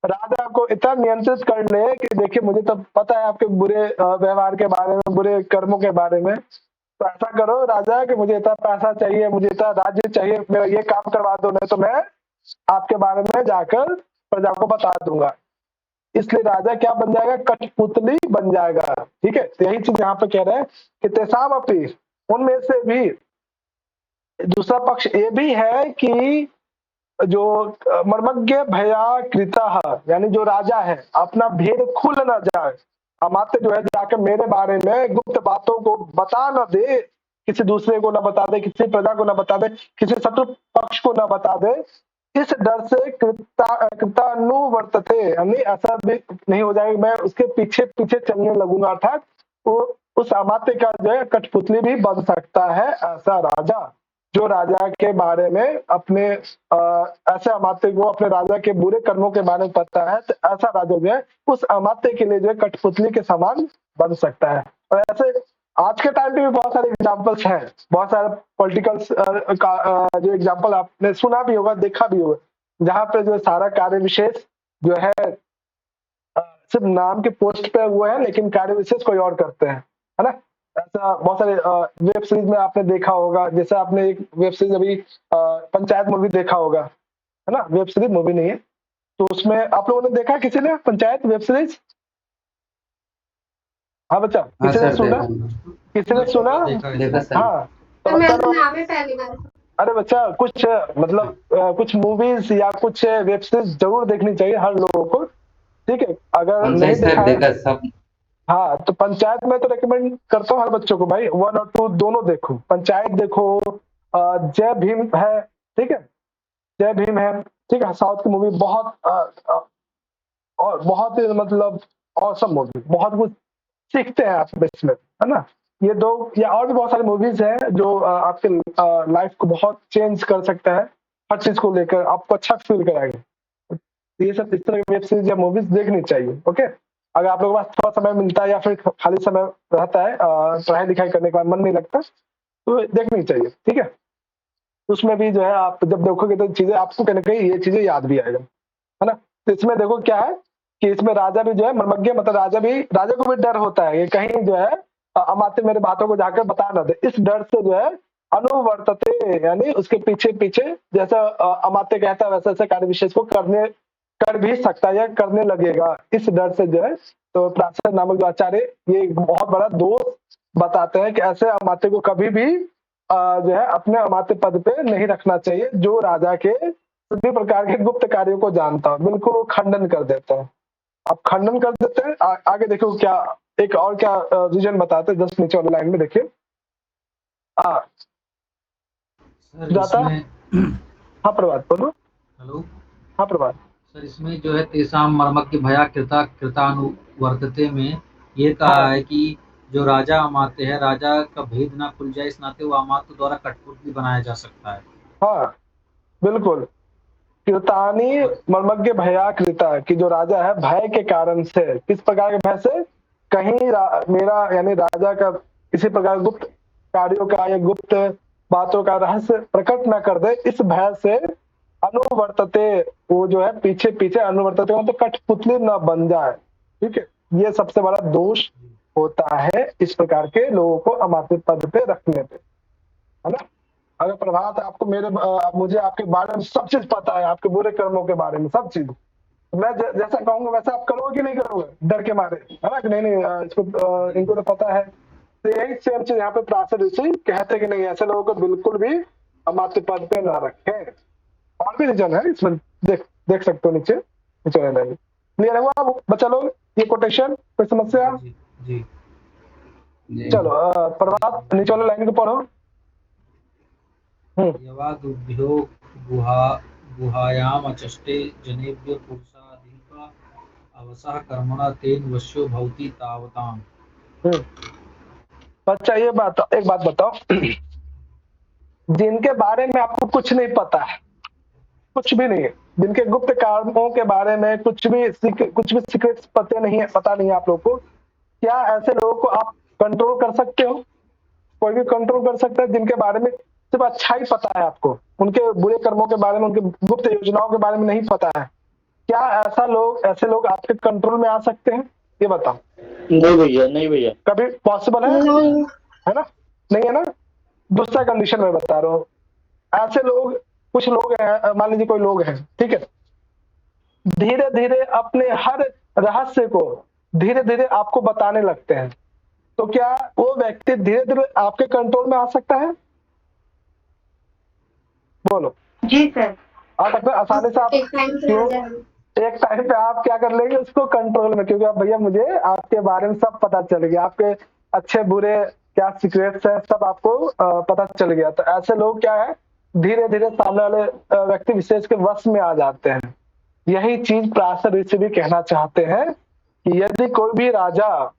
राजा को इतना नियंत्रित कर ले कि देखिए मुझे तो पता है आपके बुरे व्यवहार के बारे में, बुरे कर्मों के बारे में, तो ऐसा करो राजा कि मुझे इतना पैसा चाहिए, मुझे इतना राज्य चाहिए, मेरा ये काम करवा दो, नहीं तो मैं आपके बारे में जाकर प्रजा को बता दूंगा। इसलिए राजा क्या बन जाएगा? कठपुतली बन जाएगा। ठीक है, तो यही चीज यहाँ पे कह रहे हैं कि तेसाम अपी, उनमें से भी दूसरा पक्ष ये भी है कि जो मर्मज्ञ भया कृता, यानी जो राजा है अपना भेद खुल न जाए, अमात्य जो है जाकर मेरे बारे में गुप्त बातों को बता न दे, किसी दूसरे को न बता दे, किसी प्रजा को न बता दे, किसी शत्रु पक्ष को न बता दे, इस डर से कृतानुवर्तते, यानी ऐसा भी नहीं हो जाएगा मैं उसके पीछे पीछे चलने लगूंगा, अर्थात वो उस अमात्य का जो है कठपुतली भी बन सकता है ऐसा राजा, जो राजा के बारे में अपने ऐसे अमात्य को अपने राजा के बुरे कर्मों के बारे में पता है, तो ऐसा राजा जो है उस अमात्य के लिए जो है कठपुतली के समान बन सकता है। और ऐसे आज के टाइम पे भी बहुत सारे एग्जाम्पल्स हैं, बहुत सारे पॉलिटिकल जो एग्जाम्पल आपने सुना भी होगा, देखा भी होगा, जहाँ पे जो सारा कार्य विशेष जो है सिर्फ नाम के पोस्ट पे हुए हैं, लेकिन कार्य विशेष कोई और करते हैं, है ना। ऐसा बहुत सारे वेब सीरीज में आपने देखा होगा, जैसे आपने एक वेब सीरीज अभी पंचायत मूवी देखा होगा, है ना, वेब सीरीज मूवी नहीं है, तो उसमें आप लोगों ने देखा किसी ने पंचायत वेब सीरीज? हाँ बच्चा, किसी ने सुना? किसी ने सुना? हाँ, तो अरे बच्चा कुछ मतलब कुछ मूवीज या कुछ वेब सीरीज जरूर देखनी चाहिए हर लोगों को, ठीक है। अगर नहीं देखा, हाँ, तो पंचायत में तो रेकमेंड करता हूँ हर बच्चों को भाई, 1 और 2 दोनों देखो, पंचायत देखो, जय भीम है, ठीक है, जय भीम है, ठीक है, साउथ की मूवी बहुत और बहुत ही मतलब ऑसम मूवी, बहुत कुछ सीखते हैं आप इसमें, है ना। ये दो या और भी बहुत सारी मूवीज हैं जो आपके लाइफ को बहुत चेंज कर सकता है, हर चीज को लेकर आपको अच्छा फील कराएगा। ये सब इस तरह की वेब सीरीज या मूवीज देखनी चाहिए। ओके, अगर आप लोगों के पास थोड़ा समय मिलता है या फिर खाली समय रहता है, पढ़ाई लिखाई करने के बाद मन नहीं लगता, तो देखनी चाहिए, ठीक है। उसमें भी जो है आप जब देखोगे तो चीजें आपको कहीं ना कहीं ये चीजें याद भी आएगा, है ना। तो इसमें देखो क्या है कि इसमें राजा भी जो है मर्मज्ञ, मतलब राजा को भी डर होता है, ये कहीं जो है अमात्य मेरे बातों को जाकर बता ना दे, इस डर से जो है अनुवर्तते, यानी उसके पीछे पीछे जैसा अमात्य कहता है वैसे वैसे कार्य विशेष को कर भी सकता है या करने लगेगा, इस डर से जो है। तो पराशर नामक जो आचार्य ये एक बहुत बड़ा दोष बताते हैं कि ऐसे अमात्य को कभी भी जो है अपने अमात्य पद पे नहीं रखना चाहिए, जो राजा के सभी प्रकार के गुप्त कार्यों को जानता हो, बिल्कुल खंडन कर देता है। अब खंडन कर देते हैं, आगे देखो क्या एक और क्या रीजन बताते हैं, जस्ट नीचे वाली लाइन में देखिए जाता। हाँ प्रभात बोलो। हेलो, हाँ प्रभात सर इसमें जो है तेसाम मर्मज्ञ भया कृतानुवर्तते में ये कहा है कि जो राजा अमात्य है, राजा का भेद ना खुल जाए, इस नाते वो अमात्य द्वारा कठपुतली बनाया जा सकता है। हाँ बिल्कुल, कृतानी मर्मज्ञ भया कृता, कि जो राजा है भय के कारण से, किस प्रकार के भय से, कहीं मेरा यानी राजा का किसी प्रकार गुप्त कार्यों का या गुप्त बातों का रहस्य प्रकट न कर दे, इस भय से अनुवर्तते, वो जो है पीछे पीछे अनुवर्तते मतलब कठपुतली न बन जाए, ठीक है। ये सबसे बड़ा दोष होता है इस प्रकार के लोगों को अमात्य पद पे रखने पे, है ना। अगर प्रभात आपको मुझे आपके बारे में सब चीज पता है, आपके बुरे कर्मों के बारे में सब चीज, मैं जैसा कहूंगा वैसा आप करोगे कि नहीं करोगे डर के मारे, है ना, कि नहीं इसको इनको तो पता है। तो यही सेम चीज यहाँ पे पराशर ऋषि कहते कि नहीं, ऐसे लोगों को बिल्कुल भी अमात्य पद पे ना रखें। और भी रीजन है इसमें, देख सकते हो नीचे क्लियर हुआ बच्चा लोग ये कोटेशन? कोई समस्या? जी। चलो प्रभात नीचे वाले लाइन को पढ़ो। यवादुभ्यो गुहायाम अचष्टे जनेभ्यो पुरुषाधिक अवसः कर्मणा तेन वश्यो भवति तावताम्। बच्चा ये एक बात बताओ, जिनके बारे में आपको कुछ नहीं पता है, कुछ भी नहीं है, जिनके गुप्त कामों के बारे में कुछ भी सीक्रेट्स पता नहीं है आप लोग को, क्या ऐसे लोगों को आप कंट्रोल कर सकते हो? कोई भी कंट्रोल कर सकता है जिनके बारे में सिर्फ अच्छा ही पता है आपको, उनके बुरे कर्मों के बारे में, उनके गुप्त योजनाओं के बारे में नहीं पता है? क्या ऐसे लोग आपके कंट्रोल में आ सकते हैं? ये बताओ। नहीं भैया। कभी पॉसिबल है ना? नहीं है ना? दूसरा कंडीशन में बता रहा हूँ, ऐसे लोग, कुछ लोग हैं, मान लीजिए कोई लोग हैं, ठीक है, धीरे धीरे अपने हर रहस्य को धीरे धीरे आपको बताने लगते हैं, तो क्या वो व्यक्ति धीरे धीरे आपके कंट्रोल में आ सकता है? बोलो। जी सर। आ सकता है आसानी से? आप क्यों? एक टाइम पे आप क्या कर लेंगे उसको कंट्रोल में, क्योंकि अब भैया मुझे आपके बारे में सब पता चल गया, आपके अच्छे बुरे क्या सीक्रेट्स है सब आपको पता चल गया। तो ऐसे लोग क्या है, धीरे धीरे सामने वाले व्यक्ति विशेष के वश में आ जाते हैं। यही चीज पराशर ऋषि भी कहना चाहते हैं कि यदि कोई भी राजा,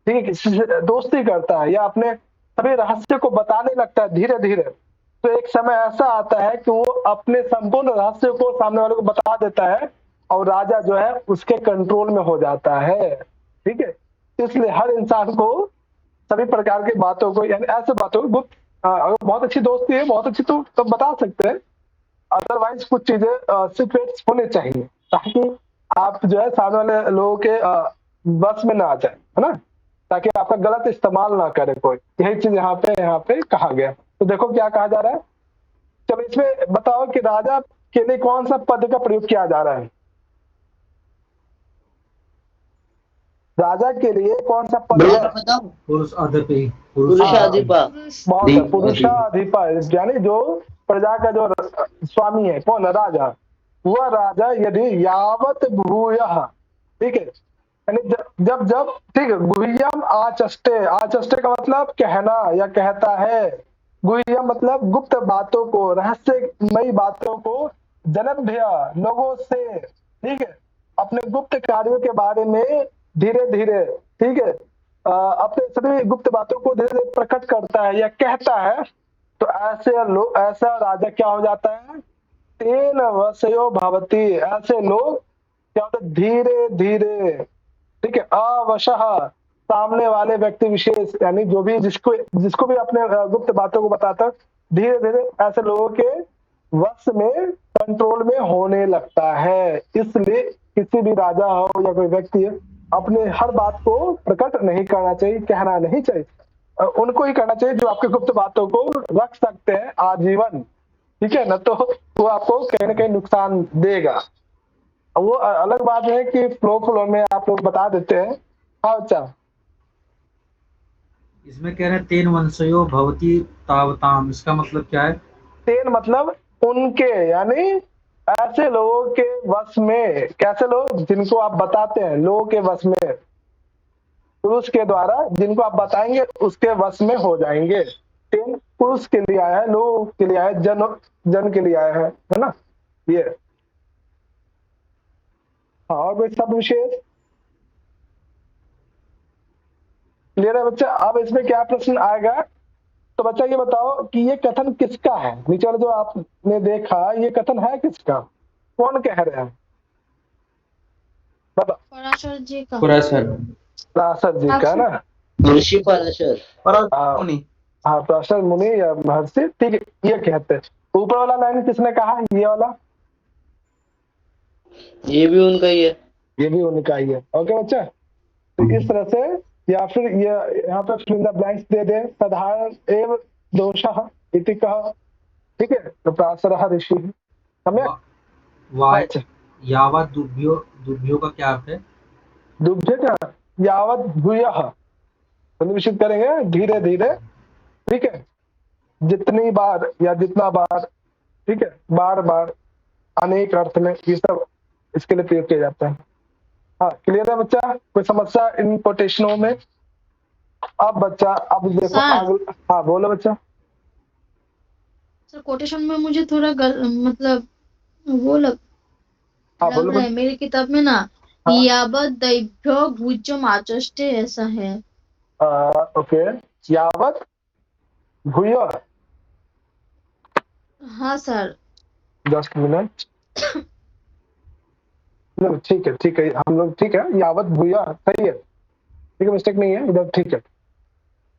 ठीक है, किसी से दोस्ती करता है या अपने सभी रहस्य को बताने लगता है धीरे धीरे, तो एक समय ऐसा आता है कि वो अपने संपूर्ण रहस्य को सामने वाले को बता देता है और राजा जो है उसके कंट्रोल में हो जाता है। ठीक है, इसलिए हर इंसान को सभी प्रकार की बातों को, यानी ऐसे बातों को गुप्त, अगर बहुत अच्छी दोस्ती है, बहुत अच्छी, तो बता सकते हैं, अदरवाइज कुछ चीजें सीक्रेट्स होने चाहिए ताकि आप जो है सामने वाले लोगों के बस में ना आ जाए, है ना, ताकि आपका गलत इस्तेमाल ना करे कोई। यही चीज यहाँ पे कहा गया। तो देखो क्या कहा जा रहा है। चलो इसमें बताओ कि राजा के लिए कौन सा पद का प्रयोग किया जा रहा है? राजा के लिए कौन सा पद है? पुरुषाधिपा, यानी जो प्रजा का जो स्वामी है, कौन है? राजा। वह राजा यदि यावत भूयः, ठीक है, यानी जब ठीक है, गुह्यम आचष्टे का मतलब कहना या कहता है, गुह्यम मतलब गुप्त बातों को, रहस्यमयी बातों को, जनभ्य लोगों से, ठीक है, अपने गुप्त कार्यों के बारे में धीरे धीरे, ठीक है, अपने सभी गुप्त बातों को धीरे धीरे प्रकट करता है या कहता है। तो ऐसा राजा क्या हो जाता है? तेन वशयो भवति, ऐसे लोग क्या होता है? धीरे धीरे, ठीक है, अवशः, सामने वाले व्यक्ति विशेष, यानी जो भी जिसको भी अपने गुप्त बातों को बताता, धीरे धीरे ऐसे लोगों के वश में, कंट्रोल में होने लगता है। इसलिए किसी भी राजा हो या कोई व्यक्ति है, अपने हर बात को प्रकट नहीं करना चाहिए, कहना नहीं चाहिए। उनको ही करना चाहिए जो आपके गुप्त बातों को रख सकते हैं आजीवन, ठीक है ना, तो वो आपको कहीं ना कहीं नुकसान देगा। वो अलग बात है कि फ्लो में आप लोग बता देते हैं। हाँ, अच्छा, इसमें कह रहे हैं तेन वंशयो भवति तावताम, इसका मतलब क्या है? तेन मतलब उनके, यानी ऐसे लोगों के वश में। कैसे लोग? जिनको आप बताते हैं, लोगों के वश में, पुरुष के द्वारा जिनको आप बताएंगे उसके वश में हो जाएंगे। तेन पुरुष के लिए आया है, लोगों के लिए आया है, जन के लिए आया है ना ये। हाँ, और कोई शब्द विशेष क्लियर है बच्चा? अब इसमें क्या प्रश्न आएगा, तो बच्चा ये बताओ कि ये कथन किसका है? नीचे वाला जो आपने देखा, ये कथन है किसका? कौन कह रहे हैं? बताओ। पराशर जी का। पराशर जी का ना, ऋषि पराशर। हाँ, पराशर मुनि या महर्षि, ठीक है, ये कहते हैं। ऊपर वाला लाइन किसने कहा? ये वाला? ये भी उनका ही है। ये भी उनका ही है। ओके बच्चा, तो इस तरह से, या फिर ये यहाँ पे फिल इन द ब्लैंक्स दे दे, साधारण एव दोषः इति कहा, ठीक है, तो पराशरः ऋषि सम्यक्। यावत दुभ्यो का क्या अर्थ है? दुभ्य का यावत भूयः निश्चित करेंगे, धीरे धीरे, ठीक है, जितनी बार या जितना बार, ठीक है, बार बार, अनेक अर्थ में, ये सब इसके लिए प्रयोग किया जाता है। हाँ, क्लियर है बच्चा? कोई समस्या इन कोटेशनों में? अब बच्चा, अब देखो हाँ, बोलो बच्चा। सर, कोटेशन में मुझे थोड़ा मतलब वो लग रहा है, मेरी किताब में ना यावत दैभ्यो भुज्यम आचष्टे ऐसा है। ओके, यावत भूय। हाँ सर। जस्ट मिनट, नहीं, ठीक है, हम लोग ठीक है, यावत भूया सही है, ठीक है, मिस्टेक नहीं है इधर, ठीक है,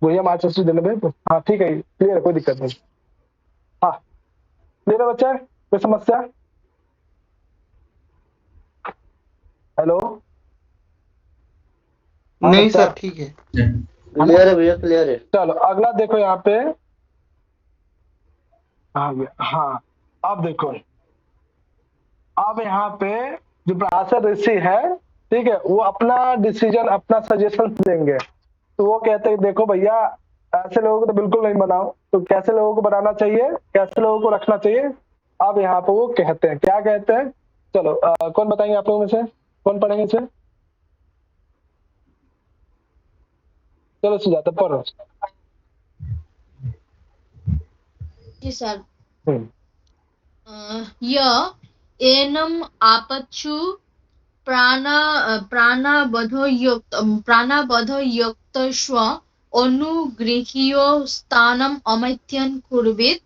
भूया माचस्टी दिन में, हाँ ठीक है, क्लियर है, कोई दिक्कत नहीं। हाँ क्लियर है बच्चा, कोई समस्या? हेलो? हाँ नहीं बच्चा, सर, ठीक है। क्लियर है भैया, क्लियर है। चलो अगला देखो यहाँ पे, हाँ अब देखो, अब यहाँ पे जो पराशर ऋषि है, ठीक है, वो अपना डिसीजन, अपना सजेशन देंगे। तो वो कहते हैं देखो भैया, ऐसे लोगों को तो बिल्कुल नहीं बनाओ, तो कैसे लोगों को बनाना चाहिए, कैसे लोगों को रखना चाहिए, अब यहाँ पे वो कहते हैं, क्या कहते हैं? चलो कौन बताएंगे आप लोगों में से, कौन पढ़ेंगे इसे? चलो सुजाता पढ़ो। जी सर। हम्म, य एनम आपच्छु प्राणाबधयुक्तस्व अनुगृह्यो स्थानम अमैथ्यं कुर्वीत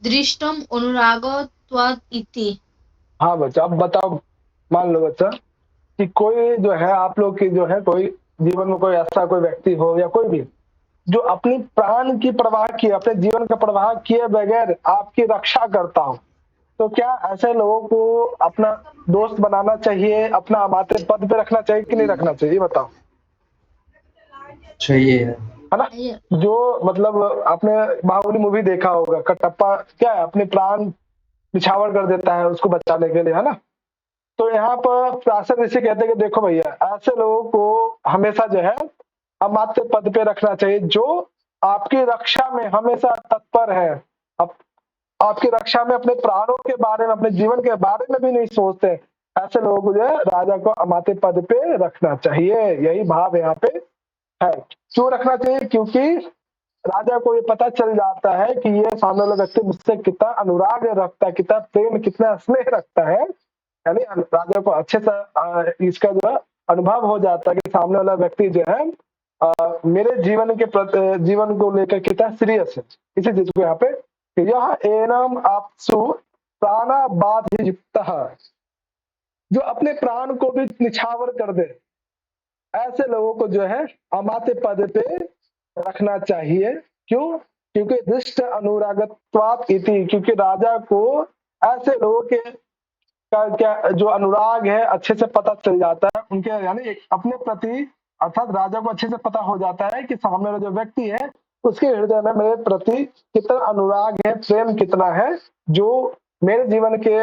दृष्टम अनुरागत्वात् इति। हाँ बच्चा, अब बताओ, मान लो बच्चा कि कोई जो है, आप लोग की जो है, कोई जीवन में कोई ऐसा कोई व्यक्ति हो या कोई भी जो अपनी प्राण की परवाह किए, अपने जीवन का परवाह किए बगैर आपकी रक्षा करता हो, तो क्या ऐसे लोगों को अपना दोस्त बनाना चाहिए, अपना अमात्य पद पे रखना चाहिए कि नहीं रखना चाहिए, ये बताओ। चाहिए है ना? जो मतलब आपने बाहुबली मूवी देखा होगा, कटप्पा क्या है, अपने प्राण निछावर कर देता है उसको बचाने के लिए, है ना? तो यहाँ पर पराशर ऋषि कहते हैं कि देखो भैया, ऐसे लोगों को हमेशा जो है अमात्य पद पे रखना चाहिए, जो आपकी रक्षा में हमेशा तत्पर है, आपकी रक्षा में अपने प्राणों के बारे में, अपने जीवन के बारे में भी नहीं सोचते, ऐसे लोगों को जो है राजा को अमात्य पद पे रखना चाहिए। यही भाव यहाँ पे है। क्यों रखना चाहिए? क्योंकि राजा को ये पता चल जाता है कि ये सामने वाला व्यक्ति मुझसे कितना अनुराग रखता है, कितना प्रेम, कितना स्नेह रखता है, यानी राजा को अच्छे से इसका जो है अनुभव हो जाता है कि सामने वाला व्यक्ति जो है मेरे जीवन को लेकर कितना सीरियस है। इसी चीज को यहाँ पे, यह एनम आपसु प्राणाबाधयुक्तः, जो अपने प्राण को भी निछावर कर दे, ऐसे लोगों को जो है अमात्य पद पे रखना चाहिए। क्यों? क्योंकि दृष्ट अनुरागत्वात् इति, क्योंकि राजा को ऐसे लोगों के का क्या जो अनुराग है अच्छे से पता चल जाता है, उनके यानी अपने प्रति, अर्थात राजा को अच्छे से पता हो जाता है कि सामने वाला जो व्यक्ति है उसके हृदय में मेरे प्रति कितना अनुराग है, प्रेम कितना है, जो मेरे जीवन के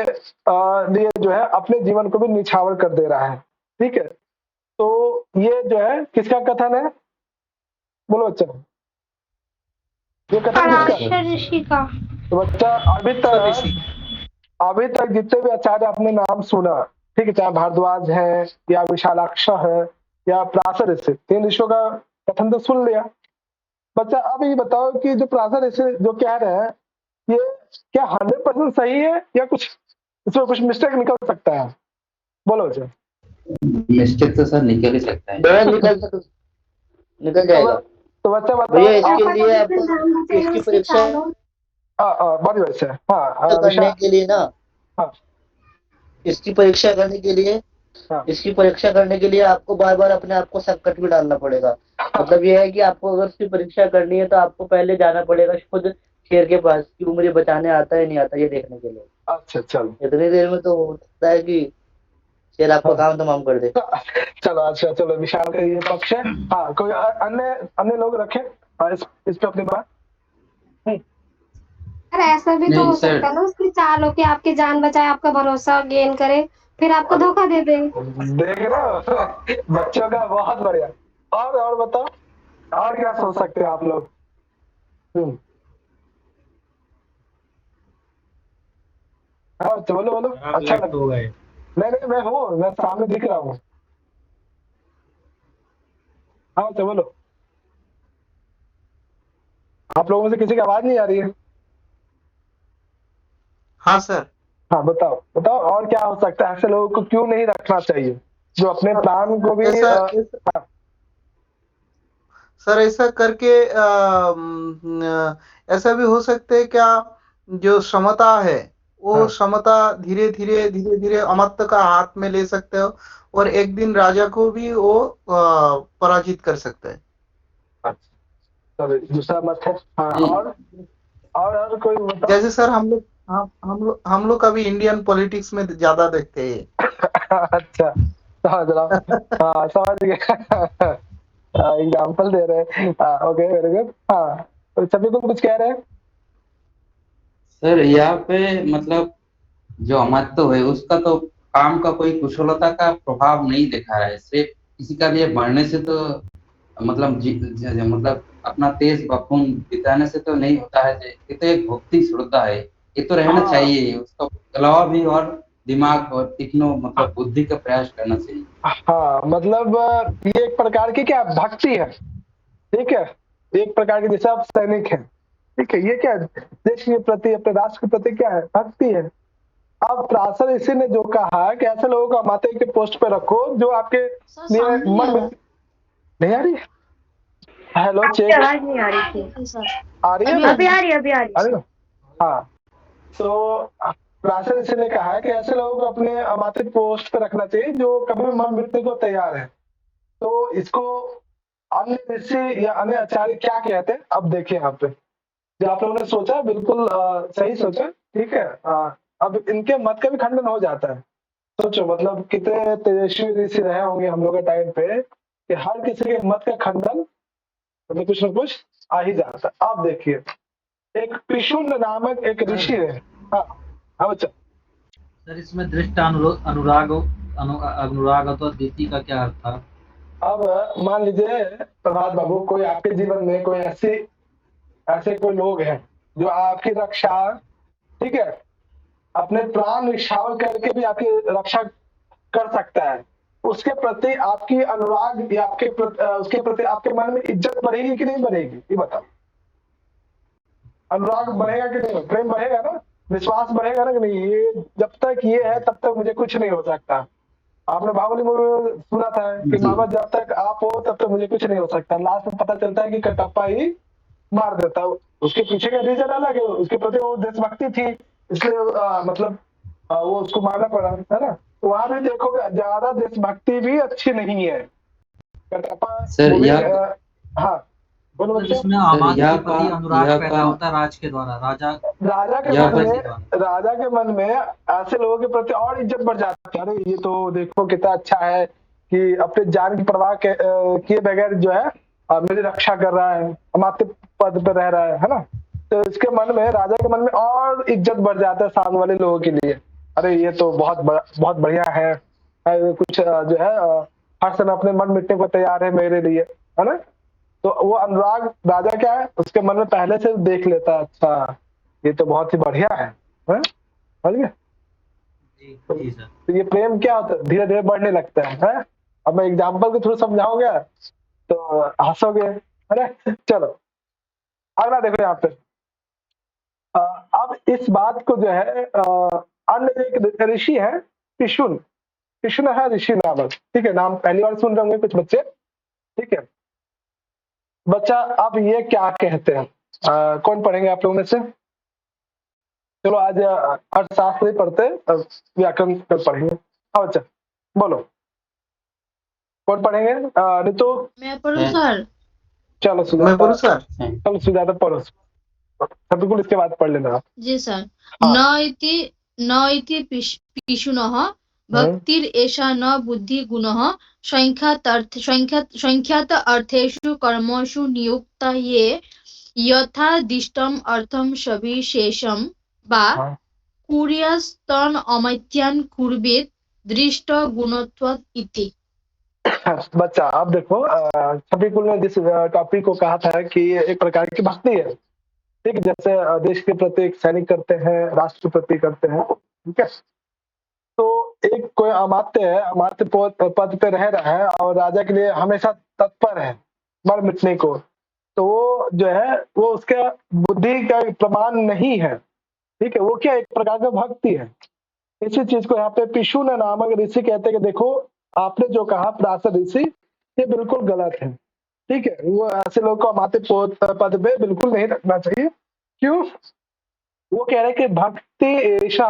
लिए जो है अपने जीवन को भी निछावर कर दे रहा है। ठीक है, तो ये जो है किसका कथन है? बोलो बच्चा, ये कथन किसका? ऋषि का। तो बच्चा अभी तक जितने भी आचार्य आपने नाम सुना, ठीक है, चाहे भारद्वाज है या विशालाक्ष है या पराशर ऋषि, 3 ऋषियों का कथन तो सुन लिया। बच्चा अब ये बताओ कि जो पराशर ऋषि जो कह रहे हैं, ये क्या 100% सही है या कुछ इसमें कुछ मिस्टेक निकल सकता है? बोलो बच्चा। मिस्टेक तो सर निकल ही सकता है। निकल जाएगा। तो बच्चा भैया बताओ, इसके लिए आपको इसकी परीक्षा बहुत अच्छा, हाँ करने के लिए ना, हाँ इसकी परीक्षा करने के लिए, हाँ इसकी परीक्षा करने के लिए आपको बार बार अपने आप को संकट में डालना पड़ेगा। मतलब ये है कि आपको अगर उसकी परीक्षा करनी है तो आपको पहले जाना पड़ेगा खुद शेर के पास कि वो मुझे बचाने आता है नहीं आता, ये देखने के लिए। अच्छा चलो, इतनी देर में तो हो सकता है कि शेर आपका काम तमाम कर दे। चलो अच्छा, चलो विशाल का ये पक्ष है। हाँ, कोई अन्य लोग रखे इस पे अपनी बात। अरे ऐसा भी तो नहीं हो सर, सकता है ना, उसकी चाल हो कि आपकी जान बचाए, आपका भरोसा गेन करे, फिर आपको धोखा दे दे। देख रहे हो बच्चों का, बहुत बढ़िया। और बताओ, और क्या सोच सकते हैं आप लोग? हाँ तो बोलो अच्छा लगता है। नहीं मैं हूँ, मैं सामने दिख रहा हूँ। हाँ तो बोलो, आप लोगों में से किसी की आवाज नहीं आ रही है? हाँ सर। हाँ बताओ और क्या हो सकता है? ऐसे लोगों को क्यों नहीं रखना चाहिए जो अपने प्राण को भी सर ऐसा करके ऐसा भी हो सकता है क्या, जो क्षमता है वो हाँ। क्षमता धीरे धीरे अमात्य का हाथ में ले सकते हो और एक दिन राजा को भी वो पराजित कर सकता है। अच्छा, चलो दूसरा मत है। हाँ, जी। और कोई बताओ। जैसे सर हम लोग अभी इंडियन पॉलिटिक्स में ज्यादा देखते हैं। अच्छा, समझ रहा हूँ। हाँ, समझ गया। एग्जाम्पल दे रहे हैं। Okay, very good. हाँ, तो सभी को कुछ कह रहे हैं। सर यहाँ पे मतलब जो अमात्य है उसका तो काम का कोई कुशलता का प्रभाव नहीं दिखा रहा है, सिर्फ किसी का लिए बढ़ने से तो मतलब मतलब अपना तेज बखून बिताने से तो नहीं होता है। ये तो एक भक्ति श्रद्धा है, ये तो रहना हाँ चाहिए। उसका अलावा भी और दिमाग और तीक्ष्ण मतलब बुद्धि का प्रयास करना चाहिए। हाँ, मतलब ये एक प्रकार की क्या भक्ति है। ठीक है, एक प्रकार के जैसे आप सैनिक हैं। ठीक है, ये क्या है? देश के प्रति, अपने राष्ट्र के प्रति क्या है? भक्ति है। अब प्रासर इसी ने जो कहा कि ऐसे लोगों को अमात्य के पोस्ट पे रखो जो आपके सर लिए साउंड नहीं मन आ में रहा नहीं आ रही। हेलो, आपकी चेक आवाज नहीं आ रही थी। है सर। आ रही है अभी ना? आ अभी रही आ है। रही है, अभी आ रही आ है। रही ना? हाँ, तो प्रासर इसी ने कहा है कि ऐसे लोगों को अपने अमात्य पोस्ट पे रखना चाहिए जो कभी भी मन मिटने को तैयार है। तो इसको अन्य ऋषि या अन्य आचार्य क्या कहते हैं, अब देखिए यहाँ पे जो आप लोगों ने सोचा बिल्कुल सही सोचा। ठीक है, अब इनके मत का भी खंडन हो जाता है। सोचो मतलब कितने तेजस्वी ऋषि रहे होंगे हम लोग के टाइम पे कि हर किसी के मत का खंडन मतलब कुछ ना कुछ आ ही जाता है। आप देखिए, एक पिशुन नामक एक ऋषि है। हाँ, हाँ बच्चा। सर इसमें दृष्ट अनुराग तो अद्वितीय का क्या अर्थ था? अब मान लीजिए प्रभात बाबू, कोई आपके जीवन में कोई ऐसे कोई लोग हैं जो आपकी रक्षा, ठीक है, अपने प्राण निछावर करके भी आपकी रक्षा कर सकता है। उसके प्रति आपकी अनुराग या उसके प्रति आपके मन में इज्जत बढ़ेगी कि नहीं बढ़ेगी, ये बताओ। अनुराग बढ़ेगा कि नहीं? प्रेम बढ़ेगा ना? विश्वास बढ़ेगा ना कि नहीं? ये जब तक ये है तब तक मुझे कुछ नहीं हो सकता। आपने बाहुबली मूवी में सुना था कि जी। मामा जब तक आप हो तब तक मुझे कुछ नहीं हो सकता। लास्ट में पता चलता है कि कटप्पा ही मार देता है। उसके पीछे का रीजन अलग है, उसके प्रति वो देशभक्ति थी, इसलिए मतलब वो उसको मारना पड़ा, है ना? तो वहां भी देखोगे ज्यादा देशभक्ति भी अच्छी नहीं है। कटप्पा सर मूवी यह हाँ, बोलो मतलब बच्चे। इसमें सर अमात्य यह के प्रति अनुराग यह पैदा काम होता है राज के द्वारा, राजा के यह मन बस राजा में के द्वारा। राजा के मन में ऐसे लोगों के प्रति और इज्जत बढ़ जाती है। अरे ये तो देखो कितना अच्छा है कि अपने जान की परवाह किए बगैर जो है मेरी रक्षा कर रहा है, अमात्य पद पे रह रहा है ना? तो इसके मन में, राजा के मन में और इज्जत बढ़ जाता है सामने वाले लोगों के लिए। अरे ये तो बहुत बढ़िया है, कुछ जो है हर समय अपने मन मिटने को तैयार है मेरे लिए, है ना? तो वो अनुराग राजा क्या है, उसके मन में पहले से देख लेता है, अच्छा ये तो बहुत ही बढ़िया है, हैं? समझ गए? जी सर। तो ये प्रेम क्या होता है, धीरे धीरे बढ़ने लगता है? अब मैं एग्जाम्पल के थ्रू समझाऊंगा तो हंसोगे, है ना? चलो अगला देखो यहाँ पे। अब इस बात को जो है अन्य एक ऋषि है, पिशुन। पिशुन है ऋषि नामक। ठीक है, नाम पहली बार सुन रहे होंगे कुछ बच्चे। ठीक है बच्चा, अब ये क्या कहते हैं? कौन पढ़ेंगे आप लोगों में से? चलो आज अर्थशास्त्र ही पढ़ते, व्याकरण कल पढ़ेंगे। हाँ बच्चा बोलो, कौन पढ़ेंगे? ऋतु? मैं पढ़ूं सर? चलो मैं सुजाता, बोलूं सर? चलो सुजाता पढ़ो। बिल्कुल, इसके बाद पढ़ लेना आप। जी सर। हाँ। न इति पिशुनः भक्तिर एषा न बुद्धि गुणः संख्यात अर्थेषु कर्मसु नियुक्ता ये यथा दिष्टम अर्थम सविशेषम वा हाँ। कुर्यास्तन अमैत्यान कुर्वेत दृष्ट गुणत्वात् इति। बच्चा आप देखो, छपिकुल ने जिस टॉपिक को कहा था कि ये एक प्रकार की भक्ति है। ठीक है, जैसे देश के प्रति एक सैनिक करते हैं, राष्ट्र के प्रति करते हैं। ठीक है, तो एक कोई अमात्य है, अमात्य पद पे रह रहा है और राजा के लिए हमेशा तत्पर है मर मिटने को, तो वो जो है वो उसका बुद्धि का प्रमाण नहीं है। ठीक है, वो क्या एक प्रकार का भक्ति है। इसी चीज को यहाँ पे पिशुन नामक ऋषि कहते हैं कि देखो आपने जो कहा प्रासद ऋषि, ये बिल्कुल गलत है। ठीक है, वो ऐसे लोग को अमात्य पद पे बिल्कुल नहीं रखना चाहिए। क्यों? वो कह रहे हैं कि भक्ति ऐसा,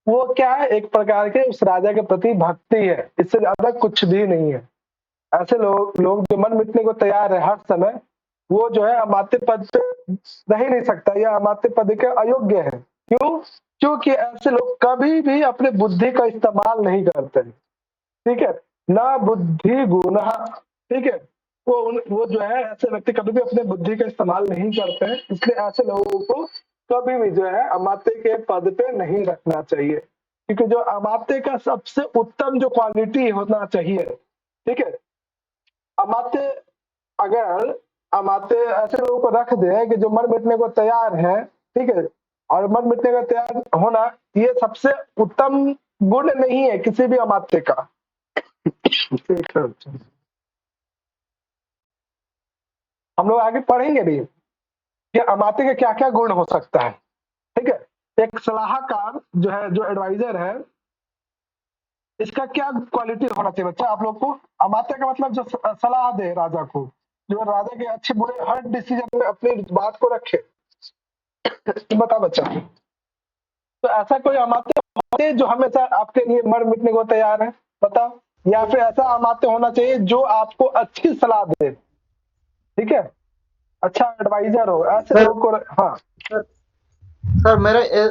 वो क्या है, एक प्रकार के उस राजा के प्रति भक्ति है, इससे ज्यादा कुछ भी नहीं है। ऐसे लोग जो मन मिटने को तैयार है हर समय, वो जो है अमात्य पद पे रह ही नहीं सकता, या अमात्य पद के अयोग्य है। क्यों? क्योंकि ऐसे लोग कभी भी अपने बुद्धि का इस्तेमाल नहीं करते, ठीक है, ना बुद्धि गुण, ठीक है, वो जो है ऐसे व्यक्ति कभी भी अपने बुद्धि का इस्तेमाल नहीं करते हैं, इसलिए ऐसे लोगों को कभी भी जो है अमात्य के पद पे नहीं रखना चाहिए। क्योंकि जो अमात्य का सबसे उत्तम जो क्वालिटी होना चाहिए, ठीक है, अमात्य, अगर अमात्य ऐसे लोगों को रख दे कि जो मर मिटने को तैयार है, ठीक है, और मर मिटने का तैयार होना ये सबसे उत्तम गुण नहीं है किसी भी अमात्य का। हम लोग आगे पढ़ेंगे भी कि अमात्य के क्या क्या गुण हो सकता है, ठीक है। एक सलाहकार जो है, जो एडवाइजर है, इसका क्या क्वालिटी होना चाहिए बच्चा आप लोग को? अमात्य का मतलब जो सलाह दे राजा को, जो राजा के अच्छे बुरे हर डिसीजन में अपनी बात को रखे। बता बच्चा, तो ऐसा कोई अमात्य जो हमेशा आपके लिए मर मिटने को तैयार है, बताओ? या फिर ऐसा अमात्य होना चाहिए जो आपको अच्छी सलाह दे, ठीक है, अच्छा एडवाइजर हो, ऐसे लोगों को। हाँ सर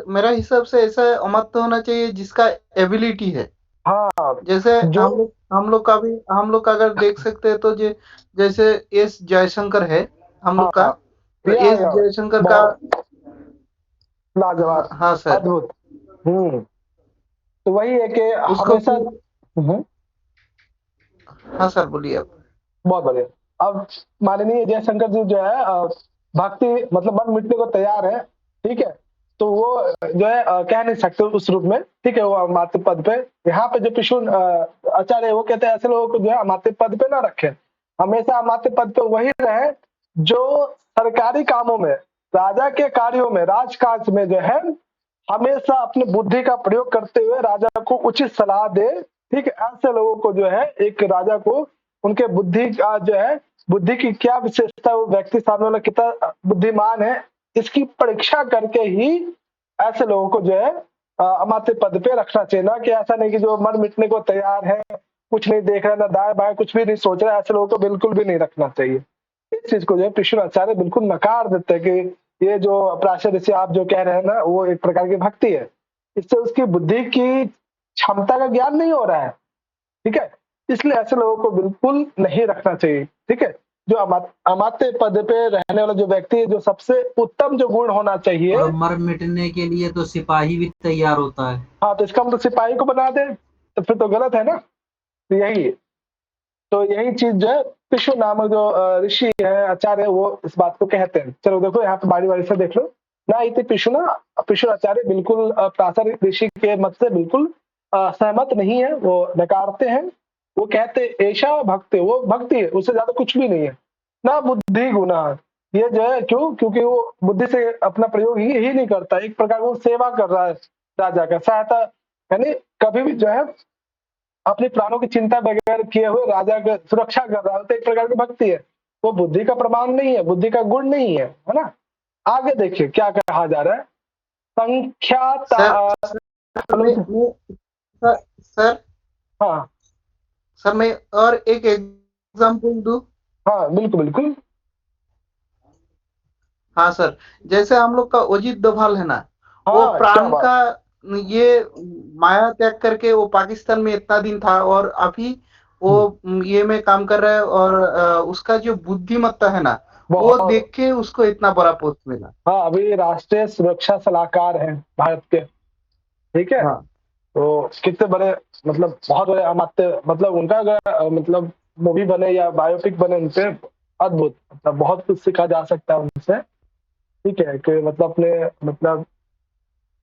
मेरा हिसाब से ऐसा अमात्य होना चाहिए जिसका एबिलिटी है। हाँ, जैसे जो हम लोग का अगर देख सकते हैं तो जैसे एस जयशंकर है हम लोग का, तो एस जयशंकर का लाजवाब, हाँ सर, अद्भुत। तो वही है कि उसको हमेशा। हाँ सर बोलिए आप। बहुत बढ़िया। अब माननीय जयशंकर जी जो है भक्ति मतलब मन मिटने को तैयार है, ठीक है, तो वो जो है कह नहीं सकते उस रूप में, ठीक है, वो अमात्य पद पे। यहाँ पे जो पिशुन आचार्य वो कहते हैं ऐसे लोगों को जो है अमात्य पद पे ना रखें, हमेशा अमात्य पद पे वही रहे जो सरकारी कामों में, राजा के कार्यों में, राजकाज में जो है हमेशा अपनी बुद्धि का प्रयोग करते हुए राजा को उचित सलाह दे, ठीक है। ऐसे लोगों को जो है एक राजा को उनके बुद्धि का जो है, बुद्धि की क्या विशेषता, वो व्यक्ति सामने वाला कितना बुद्धिमान है, इसकी परीक्षा करके ही ऐसे लोगों को जो है अमात्य पद पे रखना चाहिए। ना कि ऐसा नहीं कि जो मर मिटने को तैयार है, कुछ नहीं देख रहा, ना दाएं बाएं कुछ भी नहीं सोच रहा, ऐसे लोगों को बिल्कुल भी नहीं रखना चाहिए। इस चीज को जो है पिशुन आचार्य बिल्कुल नकार देते हैं कि ये जो प्राचीन ऋषि आप जो कह रहे हैं ना, वो एक प्रकार की भक्ति है, इससे उसकी बुद्धि की क्षमता का ज्ञान नहीं हो रहा है, ठीक है, इसलिए ऐसे लोगों को बिल्कुल नहीं रखना चाहिए, ठीक है। जो अमात्य पद पे रहने वाला जो व्यक्ति है, जो सबसे उत्तम जो गुण होना चाहिए, और मर मिटने के लिए तो सिपाही भी तैयार होता है। हाँ, तो इसका मतलब सिपाही को बना दे तो फिर तो गलत है ना। तो यही चीज जो है पिशु नामक जो ऋषि है, आचार्य है, वो इस बात को कहते हैं। चलो देखो यहाँ पे बारी बारी से देख लो ना, इति पिशु आचार्य बिल्कुल प्राचीन ऋषि के मत से बिल्कुल सहमत नहीं है, वो नकारते हैं। वो कहते ऐसा भक्ति, वो भक्ति है, उससे ज्यादा कुछ भी नहीं है, ना बुद्धि गुना। ये जो है क्यों? क्योंकि वो बुद्धि से अपना प्रयोग ही नहीं करता, एक प्रकार वो सेवा कर रहा है राजा का, सहायता, यानी कभी भी जो है अपने प्राणों की चिंता बगैर किए हुए राजा का सुरक्षा कर रहा है, तो एक प्रकार की भक्ति है। वो बुद्धि का प्रमाण नहीं है, बुद्धि का गुण नहीं है, है ना। आगे देखिए क्या कहा जा रहा है, संख्या सर हाँ सर मैं और एक एग्जाम्पल दूं? हाँ बिल्कुल बिल्कुल। हाँ सर, जैसे हम लोग का अजित डोभाल है ना, वो हाँ, प्राण का ये माया त्याग करके वो पाकिस्तान में इतना दिन था और अभी वो ये में काम कर रहा है, और उसका जो बुद्धिमत्ता है ना, वो देख के उसको इतना बड़ा पोस्ट मिला। हाँ, अभी राष्ट्रीय सुरक्षा सलाहकार हैं भारत के, ठीक है। हाँ। तो कितने बड़े, मतलब बहुत बड़े अमात्य, मतलब उनका अगर मतलब मूवी बने या बायोपिक बने उनसे, अद्भुत, मतलब बहुत कुछ सीखा जा सकता है उनसे, ठीक है। कि मतलब अपने मतलब